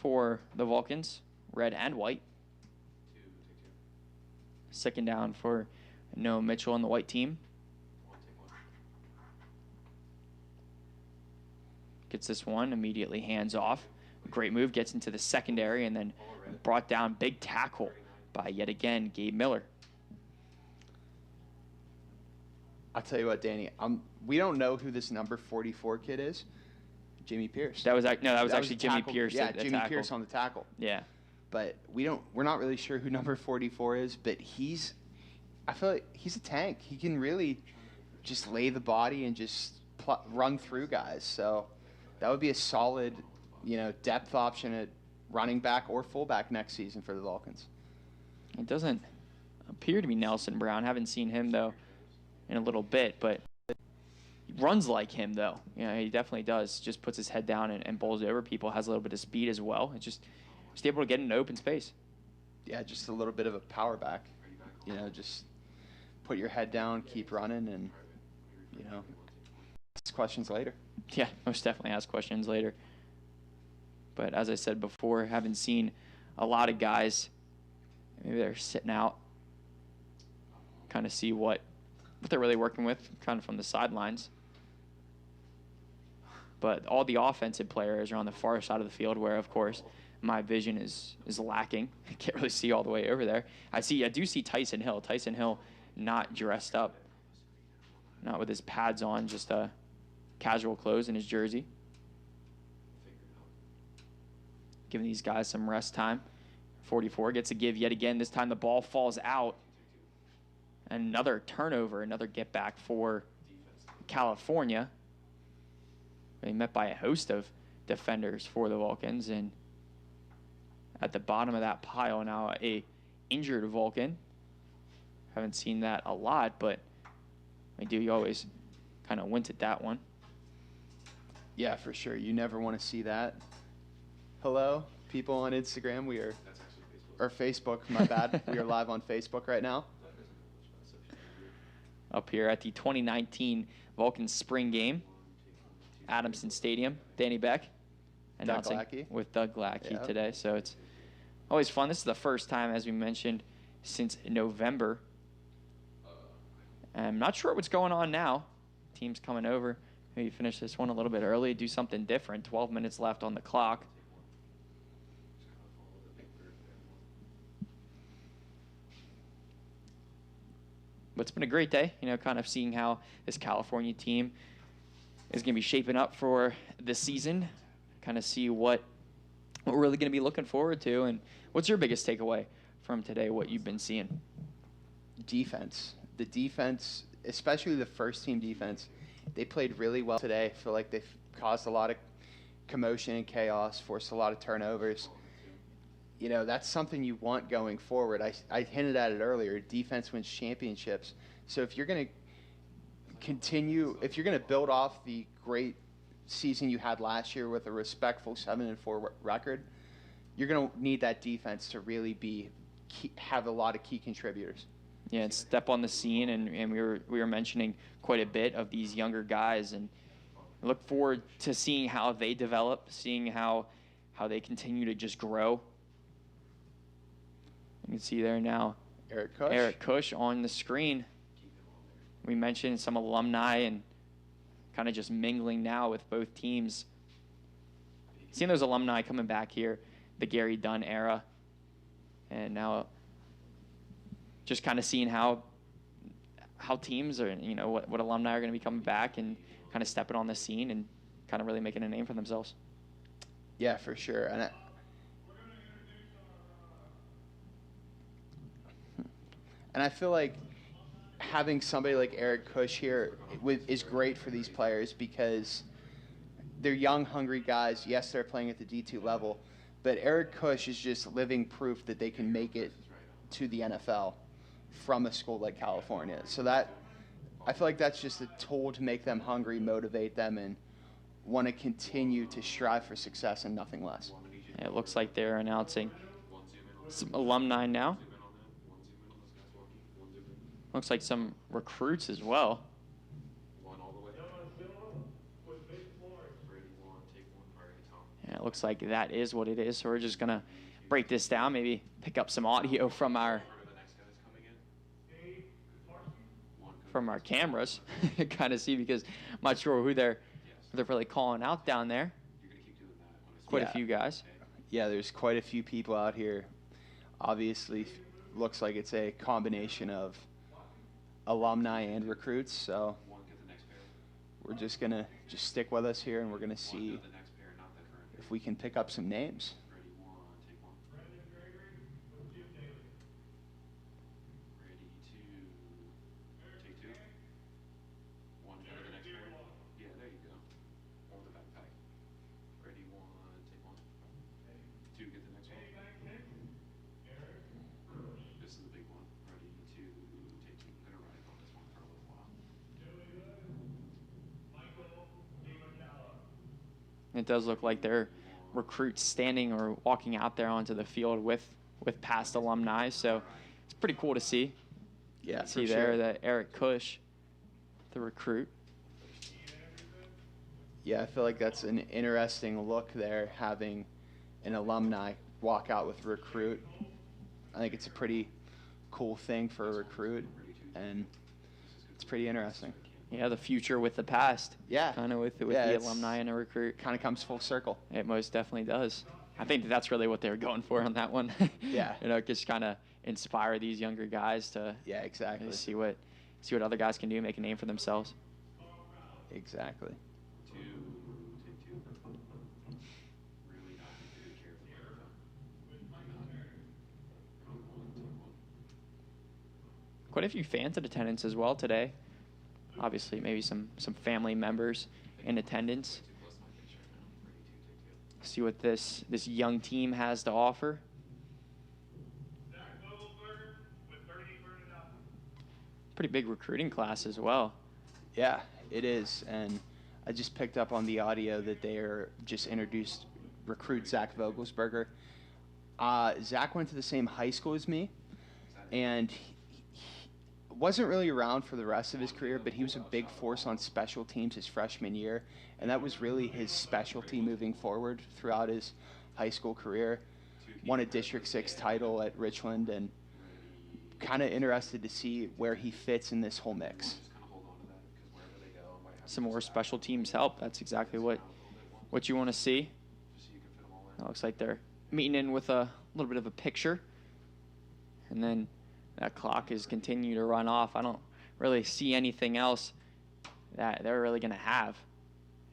for the Vulcans, red and white. Second down for Noah Mitchell and the white team. Gets this one, immediately hands off. Great move, gets into the secondary, and then brought down, big tackle by, yet again, Gabe Miller. I'll tell you what, Danny, we don't know who this number 44 kid is. Jimmy Pierce. That was actually Jimmy Pierce. Yeah, Jimmy Pierce on the tackle. Yeah. But we're not really sure who number 44 is, but he's I feel like he's a tank. He can really just lay the body and just run through guys. So that would be a solid, depth option at running back or fullback next season for the Vulcans. It doesn't appear to be Nelson Brown. Haven't seen him, though, in a little bit, but he runs like him, though. He definitely does. Just puts his head down and bowls over people, has a little bit of speed as well. It's just able to get into open space. Yeah, just a little bit of a power back. Just put your head down, keep running, and, ask questions later. Yeah, most definitely ask questions later. But as I said before, haven't seen a lot of guys. Maybe they're sitting out, kind of see what they're really working with, kind of from the sidelines. But all the offensive players are on the far side of the field, where, of course, my vision is lacking. I can't really see all the way over there. I do see Tyson Hale. Tyson Hale not dressed up, not with his pads on, just casual clothes in his jersey. Giving these guys some rest time. 44 gets a give yet again. This time the ball falls out. Another turnover, another get back for California. They met by a host of defenders for the Vulcans, and at the bottom of that pile now a injured Vulcan. Haven't seen that a lot, but you always kind of went at that one. Yeah, for sure. You never want to see that. Hello, people on Instagram. We are, or Facebook, my bad. We are live on Facebook right now. Up here at the 2019 Vulcan Spring Game, Adamson Stadium, Danny Beck announcing with Doug Lackey today. So it's always fun. This is the first time, as we mentioned, since November. I'm not sure what's going on now. Team's coming over. Maybe finish this one a little bit early, do something different. 12 minutes left on the clock. But it's been a great day, kind of seeing how this California team is going to be shaping up for the season. Kind of see what we're really going to be looking forward to. And what's your biggest takeaway from today, what you've been seeing? Defense. The defense, especially the first team defense, they played really well today. I feel like they've caused a lot of commotion and chaos, forced a lot of turnovers. That's something you want going forward. I hinted at it earlier. Defense wins championships. So if you're going to build off the great season you had last year with a respectful 7-4 record, you're going to need that defense to really have a lot of key contributors. Yeah, and step on the scene, and we were mentioning quite a bit of these younger guys, and I look forward to seeing how they develop, seeing how they continue to just grow. You can see there now Eric Cush on the screen. We mentioned some alumni and kind of just mingling now with both teams. Seeing those alumni coming back here, the Gary Dunn era, and now just kind of seeing how teams are, what alumni are going to be coming back and kind of stepping on the scene and kind of really making a name for themselves. Yeah, for sure. And I feel like having somebody like Eric Cush here is great for these players because they're young, hungry guys. Yes, they're playing at the D2 level, but Eric Cush is just living proof that they can make it to the NFL from a school like California. So I feel like that's just a tool to make them hungry, motivate them, and want to continue to strive for success and nothing less. Yeah, it looks like they're announcing some alumni now. Looks like some recruits as well. Yeah, it looks like that is what it is. So we're just going to break this down, maybe pick up some audio from our cameras, kind of see, because I'm not sure who they're really calling out down there. Quite a few guys. Yeah, there's quite a few people out here. Obviously, looks like it's a combination of alumni and recruits, so we're just going to stick with us here, and we're going to see if we can pick up some names. It does look like they're recruits standing or walking out there onto the field with past alumni. So it's pretty cool to see. Yeah, See for there sure. that Eric Cush, the recruit. Yeah, I feel like that's an interesting look there, having an alumni walk out with a recruit. I think it's a pretty cool thing for a recruit, and it's pretty interesting. Yeah, the future with the past. Yeah. Kind of with Yeah, the it's- alumni and a recruit. Kind of comes full circle. It most definitely does. I think that's really what they were going for on that one. Yeah. Just kind of inspire these younger guys to Yeah, exactly. see what other guys can do, make a name for themselves. Exactly. Really not be very careful. Quite a few fans in attendance as well today. Obviously, maybe some family members in attendance. See what this young team has to offer. Pretty big recruiting class as well. Yeah, it is. And I just picked up on the audio that they are just introduced recruit Zach Vogelsberger. Zach went to the same high school as me, and he wasn't really around for the rest of his career, but he was a big force on special teams his freshman year, and that was really his specialty moving forward throughout his high school career. Won a District 6 title at Richland, and kind of interested to see where he fits in this whole mix. Some more special teams help. That's exactly what you want to see. It looks like they're meeting in with a little bit of a picture, and then that clock is continuing to run off. I don't really see anything else that they're really going to have.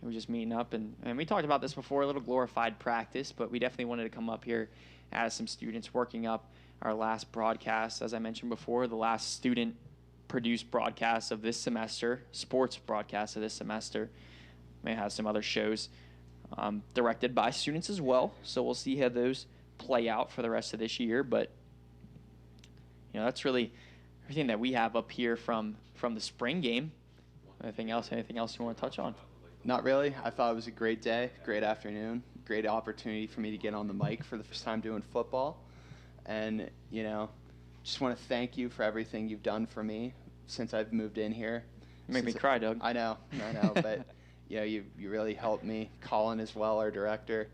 We're just meeting up, and we talked about this before, a little glorified practice, but we definitely wanted to come up here as some students working up our last broadcast. As I mentioned before, the last student-produced broadcast of this semester, sports broadcast of this semester. May have some other shows directed by students as well, so we'll see how those play out for the rest of this year, but that's really everything that we have up here from the spring game. Anything else you want to touch on? Not really. I thought it was a great day, great afternoon, great opportunity for me to get on the mic for the first time doing football. And, just want to thank you for everything you've done for me since I've moved in here. You make me cry, Doug. I know, but, you really helped me. Colin as well, our director.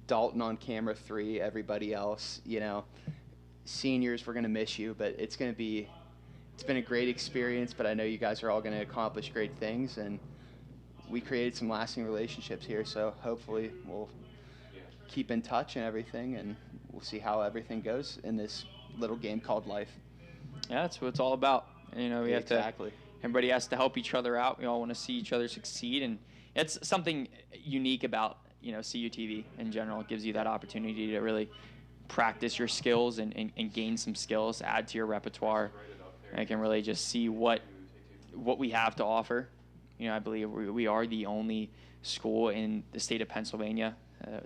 Dalton on camera 3, everybody else, Seniors, we're going to miss you, but it's been a great experience, but I know you guys are all going to accomplish great things, and we created some lasting relationships here, so hopefully we'll keep in touch and everything, and we'll see how everything goes in this little game called life. Yeah, that's what it's all about. We have Exactly. Everybody has to help each other out. We all want to see each other succeed, and it's something unique about CUTV in general. It gives you that opportunity to really practice your skills and gain some skills, add to your repertoire, and I can really just see what we have to offer. I believe we are the only school in the state of Pennsylvania,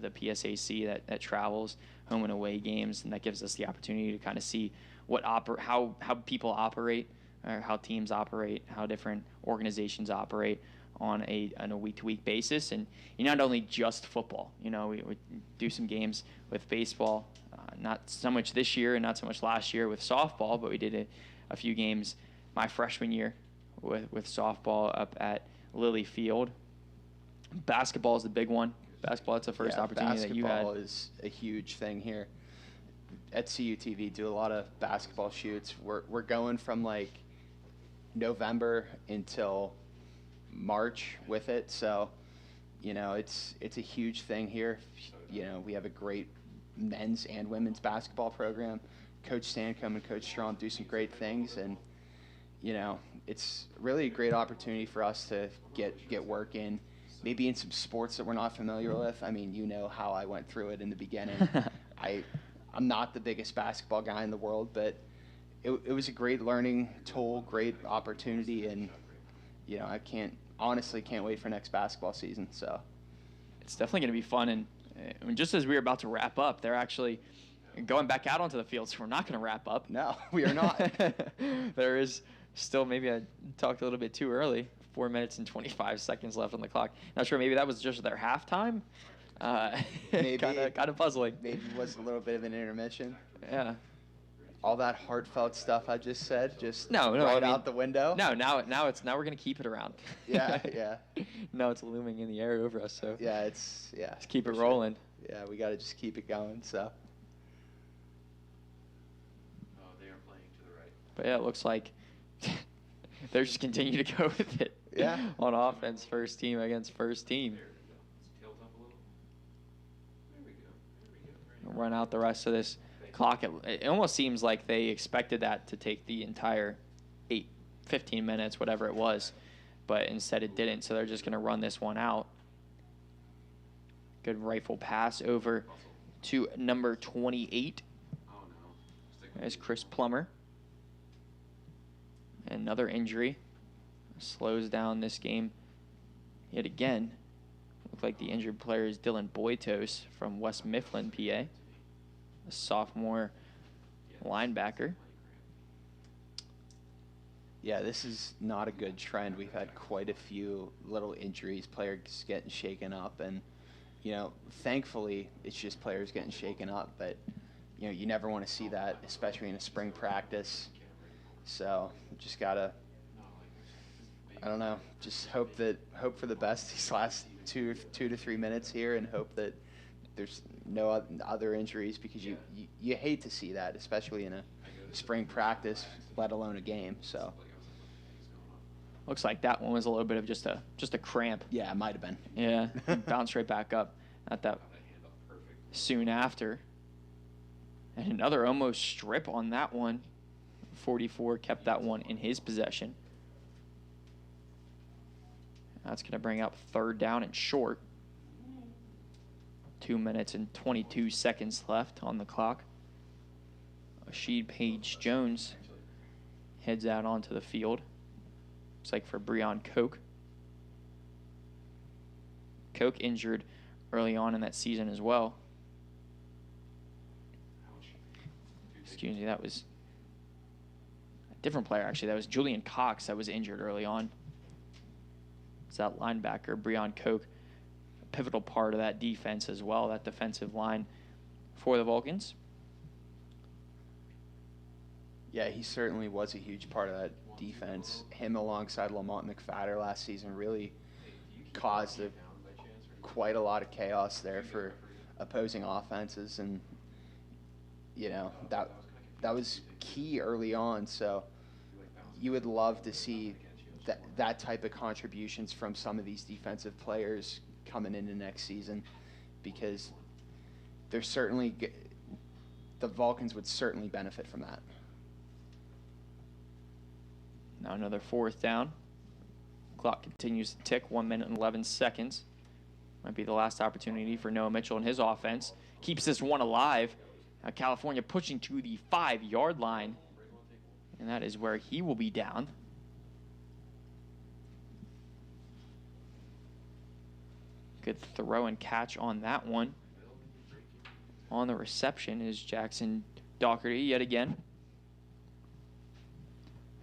the PSAC, that travels home and away games, and that gives us the opportunity to kind of see how people operate, or how teams operate, how different organizations operate on a week-to-week basis. And not only just football. We do some games with baseball, not so much this year and not so much last year with softball, but we did a few games my freshman year with softball up at Lilly Field. Basketball is the big one. Basketball, it's the first opportunity that you had. Basketball is a huge thing here. At CUTV, do a lot of basketball shoots. We're going from like November until March with it, so it's a huge thing here. We have a great men's and women's basketball program. Coach Stancombe and Coach Strom do some great things, and it's really a great opportunity for us to get work in, maybe in some sports that we're not familiar with. I mean, how I went through it in the beginning. I'm not the biggest basketball guy in the world, but it was a great learning tool, great opportunity, and I can't wait for next basketball season. So it's definitely going to be fun, and just as we were about to wrap up, they're actually going back out onto the field, so we're not going to wrap up. No, we are not. There is still, maybe I talked a little bit too early, 4 minutes and 25 seconds left on the clock. Not sure. Maybe that was just their halftime. Maybe. kind of puzzling. Maybe it was a little bit of an intermission. Yeah. All that heartfelt stuff I just said, just No, right I mean, out the window. No, now we're gonna keep it around. Yeah. No, it's looming in the air over us. So Yeah, let's keep it for rolling. Sure. Yeah, we got to just keep it going. So. Oh, they are playing to the right. But yeah, it looks like they're just continue to go with it. Yeah. On offense, first team against first team. There we go. Let's tilt up a little. There we go. Very Run out the rest of this clock. It almost seems like they expected that to take the entire 15 minutes, whatever it was, but instead it didn't. So they're just going to run this one out. Good rifle pass over to number 28. Oh, no. There's Chris Plummer. Another injury. Slows down this game yet again. Looks like the injured player is Dylan Boytos from West Mifflin, PA. A sophomore linebacker. Yeah, this is not a good trend. We've had quite a few little injuries, players getting shaken up, and thankfully it's just players getting shaken up. But you never want to see that, especially in a spring practice. So just gotta, I don't know, just hope for the best these last 2 to 3 minutes here, and hope that there's no other injuries, because you hate to see that, especially in a spring practice, let alone a game. So looks like that one was a little bit of just a cramp. yeah, it might have been. Yeah, bounced right back up at that soon after. And another almost strip on that one. 44 kept that one in his possession. That's going to bring up third down and short. 2 minutes and 22 seconds left on the clock. Rashid Page Jones heads out onto the field. Looks like for Breon Koch. Koch injured early on in that season as well. Excuse me, that was a different player actually. That was Julian Cox that was injured early on. It's that linebacker, Breon Koch, a pivotal part of that defense as well, that defensive line for the Vulcans. Yeah, he certainly was a huge part of that defense. Him alongside Lamont McFadder last season really caused quite a lot of chaos there for opposing offenses, and that was key early on. So you would love to see that type of contributions from some of these defensive players coming into next season, because they're certainly the Vulcans would certainly benefit from that. Now another fourth down. Clock continues to tick, 1 minute and 11 seconds. Might be the last opportunity for Noah Mitchell and his offense. Keeps this one alive. California pushing to the 5-yard line. And that is where he will be down. Good throw and catch on that one. On the reception is Jackson Doherty yet again.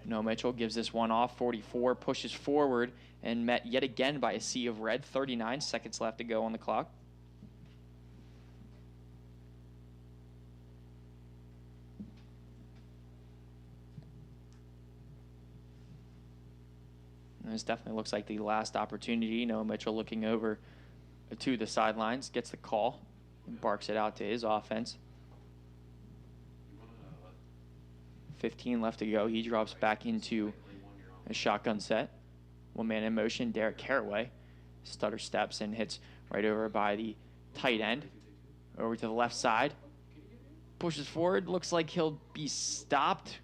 Noah Mitchell gives this one off. 44 pushes forward and met yet again by a sea of red. 39 seconds left to go on the clock. And this definitely looks like the last opportunity. Noah Mitchell looking over to the sidelines, gets the call, and barks it out to his offense. 15 left to go. He drops back into a shotgun set. One man in motion, Derek Caraway. Stutter steps and hits right over by the tight end. Over to the left side. Pushes forward. Looks like he'll be stopped.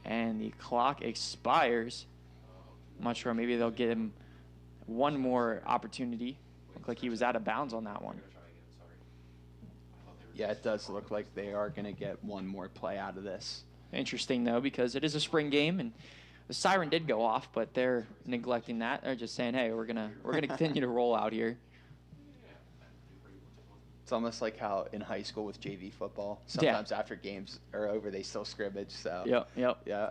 And the clock expires. I'm not sure. Maybe they'll get him one more opportunity. Looked like he was out of bounds on that one. Yeah, it does look like they are going to get one more play out of this. Interesting, though, because it is a spring game, and the siren did go off, but they're neglecting that. They're just saying, hey, we're gonna continue to roll out here. It's almost like how in high school with JV football, sometimes after games are over, they still scrimmage. So Yep. yeah.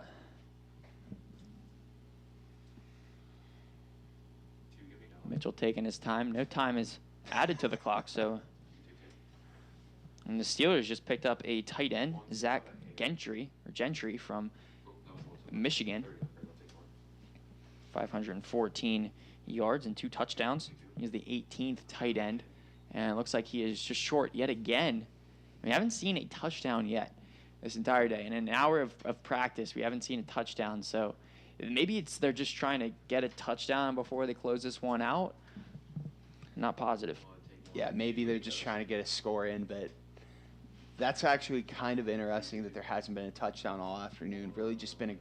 Mitchell taking his time. No time is added to the clock, so. And the Steelers just picked up a tight end, Zach Gentry from Michigan. 514 yards and 2 touchdowns. He's the 18th tight end, and it looks like he is just short yet again. We haven't seen a touchdown yet this entire day. In an hour of practice, we haven't seen a touchdown, so maybe they're just trying to get a touchdown before they close this one out. Not positive. Yeah, maybe they're just trying to get a score in, but that's actually kind of interesting that there hasn't been a touchdown all afternoon. Really just been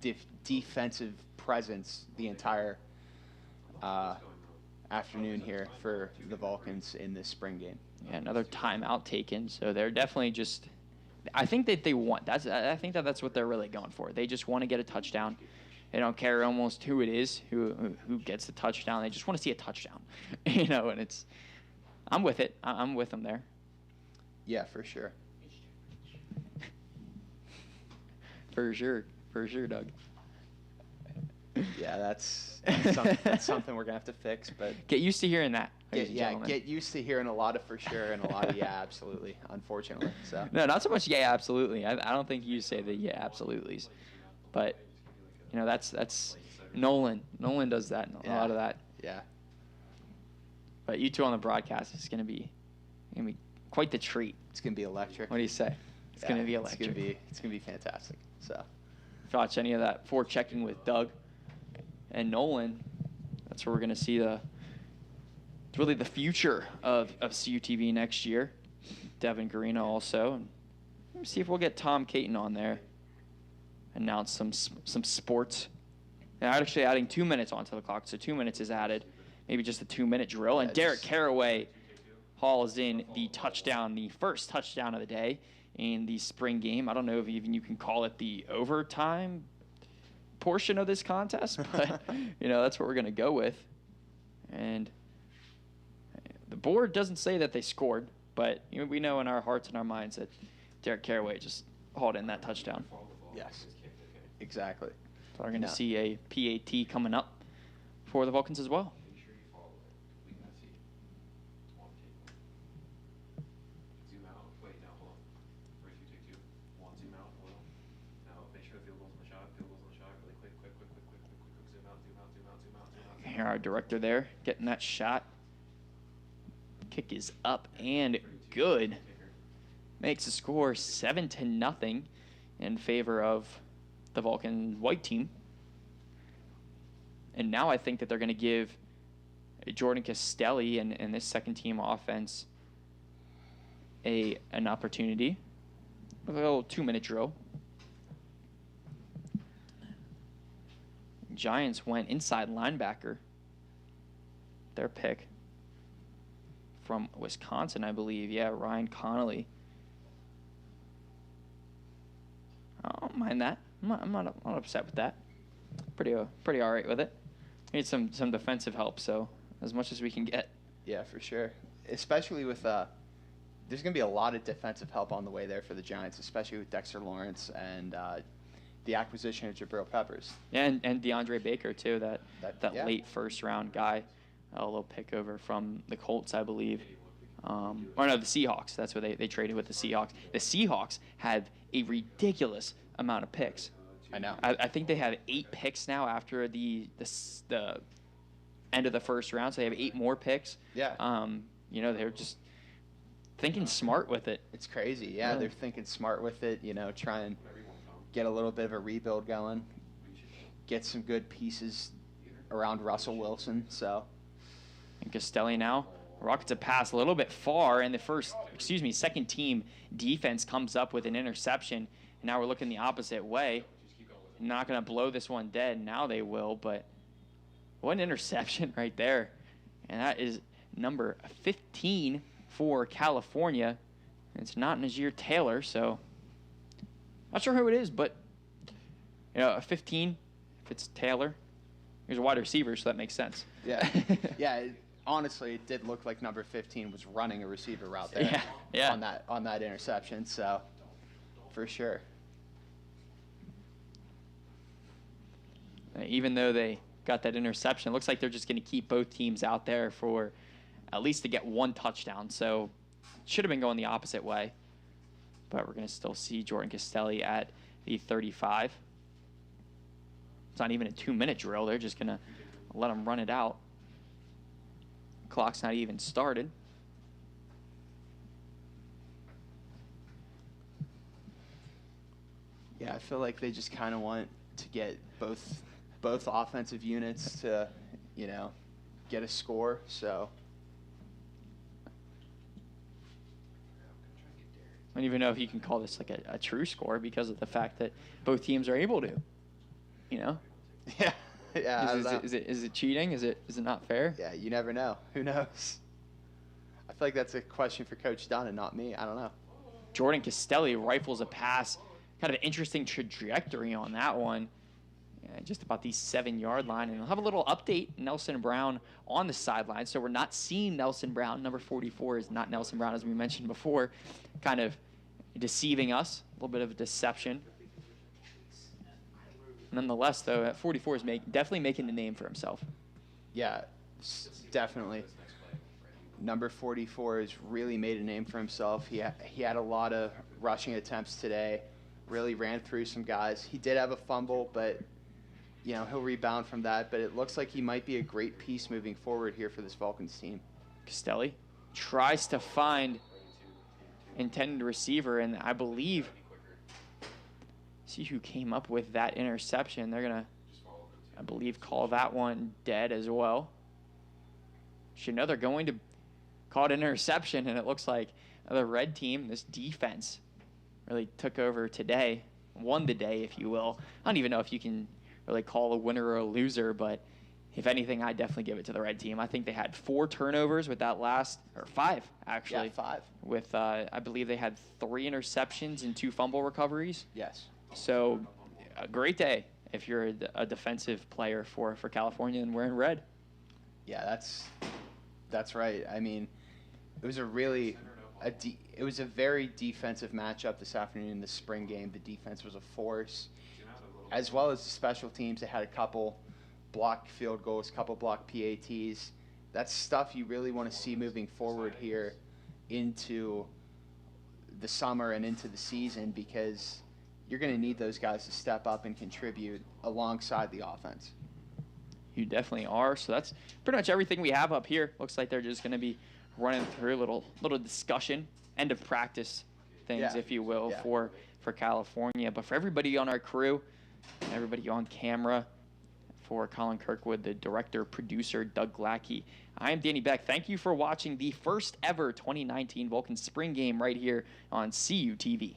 a defensive presence the entire afternoon here for the Vulcans in this spring game. Yeah, another timeout taken, so they're definitely just – I think that they want – I think that's what they're really going for. They just want to get a touchdown. They don't care almost who it is, who gets the touchdown. They just want to see a touchdown, and it's – I'm with it. I'm with them there. Yeah, for sure. For sure, Doug. Yeah, that's something we're gonna have to fix. But get used to hearing that. Get used to hearing a lot of for sure and a lot of yeah, absolutely. Unfortunately, so no, not so much yeah, absolutely. I don't think you say the yeah, absolutely's, but that's Nolan. Nolan does that. A lot of that. Yeah. But you two on the broadcast is gonna be quite the treat. It's gonna be electric. What do you say? It's gonna be electric. It's gonna be fantastic. So, watch any of that forechecking with Doug and Nolan. That's where we're gonna see it's really the future of CUTV next year. Devin Garino also. And let me see if we'll get Tom Caton on there. Announce some sports. And actually adding 2 minutes onto the clock, so 2 minutes is added. Maybe just a 2-minute drill. And Derek Carraway hauls in the touchdown, the first touchdown of the day in the spring game. I don't know if even you can call it the overtime portion of this contest, but that's what we're going to go with. And the board doesn't say that they scored, but we know in our hearts and our minds that Derek Carraway just hauled in that touchdown. Yes, exactly. So we're going to see a PAT coming up for the Vulcans as well. Here our director there getting that shot. Kick is up and good. Makes the score 7-0 in favor of the Vulcan white team. And now I think that they're going to give Jordan Castelli and this second team offense an opportunity with a little 2-minute drill. Giants went inside linebacker. Their pick from Wisconsin, I believe. Yeah, Ryan Connolly. I don't mind that. I'm not upset with that. Pretty all right with it. Need some defensive help, so as much as we can get. Yeah, for sure. Especially with there's going to be a lot of defensive help on the way there for the Giants, especially with Dexter Lawrence and the acquisition of Jabril Peppers. Yeah, and DeAndre Baker, too, that yeah. late first-round guy. A little pick over from the Colts, I believe. Or no, the Seahawks. That's what they traded with the Seahawks. The Seahawks have a ridiculous amount of picks. I know. I think they have 8 picks now after the end of the first round, so they have 8 more picks. Yeah. They're just thinking smart with it. It's crazy. Yeah, they're thinking smart with it, try and get a little bit of a rebuild going, get some good pieces around Russell Wilson, so. And Castelli now. Rockets a pass a little bit far, and second team defense comes up with an interception. And now we're looking the opposite way. Not going to blow this one dead. Now they will, but what an interception right there. And that is number 15 for California. It's not Najir Taylor, so not sure who it is, but a 15, if it's Taylor, he's a wide receiver, so that makes sense. Yeah, yeah. Honestly, it did look like number 15 was running a receiver route there. Yeah. On that interception, so for sure. Even though they got that interception. It looks like they're just going to keep both teams out there for at least to get one touchdown. So should have been going the opposite way. But we're going to still see Jordan Castelli at the 35. It's not even a 2-minute drill. They're just going to let him run it out. Clock's not even started. Yeah, I feel like they just kind of want to get both offensive units to, get a score. So I don't even know if you can call this like a true score because of the fact that both teams are able to. Yeah. Is it cheating? Is it not fair? Yeah, you never know. Who knows? I feel like that's a question for Coach Dunn and not me. I don't know. Jordan Castelli rifles a pass. Kind of an interesting trajectory on that one. Just about the 7-yard line. And we'll have a little update. Nelson Brown on the sideline. So we're not seeing Nelson Brown. Number 44 is not Nelson Brown, as we mentioned before. Kind of deceiving us. A little bit of a deception. Nonetheless, though, at 44 is definitely making a name for himself. Yeah, definitely. Number 44 has really made a name for himself. He had a lot of rushing attempts today. Really ran through some guys. He did have a fumble, but he'll rebound from that. But it looks like he might be a great piece moving forward here for this Vulcans team. Castelli tries to find intended receiver, and I believe see who came up with that interception. They're gonna, I believe, call that one dead as well. Should know they're going to call it an interception, and it looks like the red team, this defense, really took over today, won the day, if you will. I don't even know if you can really call a winner or a loser, but if anything, I definitely give it to the red team. I think they had 4 turnovers with that last, or 5, actually. Yeah, 5. With, I believe they had 3 interceptions and 2 fumble recoveries. Yes. So, a great day if you're a defensive player for California and wearing red. Yeah, that's right. I mean, it was a very defensive matchup this afternoon in the spring game. The defense was a force, as well as the special teams. They had a couple blocked field goals, a couple blocked PATs. That's stuff you really want to see moving forward here into the summer and into the season, because you're going to need those guys to step up and contribute alongside the offense. You definitely are. So that's pretty much everything we have up here. Looks like they're just going to be running through a little discussion, end of practice things, if you will, for California. But for everybody on our crew, everybody on camera, for Colin Kirkwood, the director, producer, Doug Glackey, I am Danny Beck. Thank you for watching the first ever 2019 Vulcan Spring Game right here on CUTV.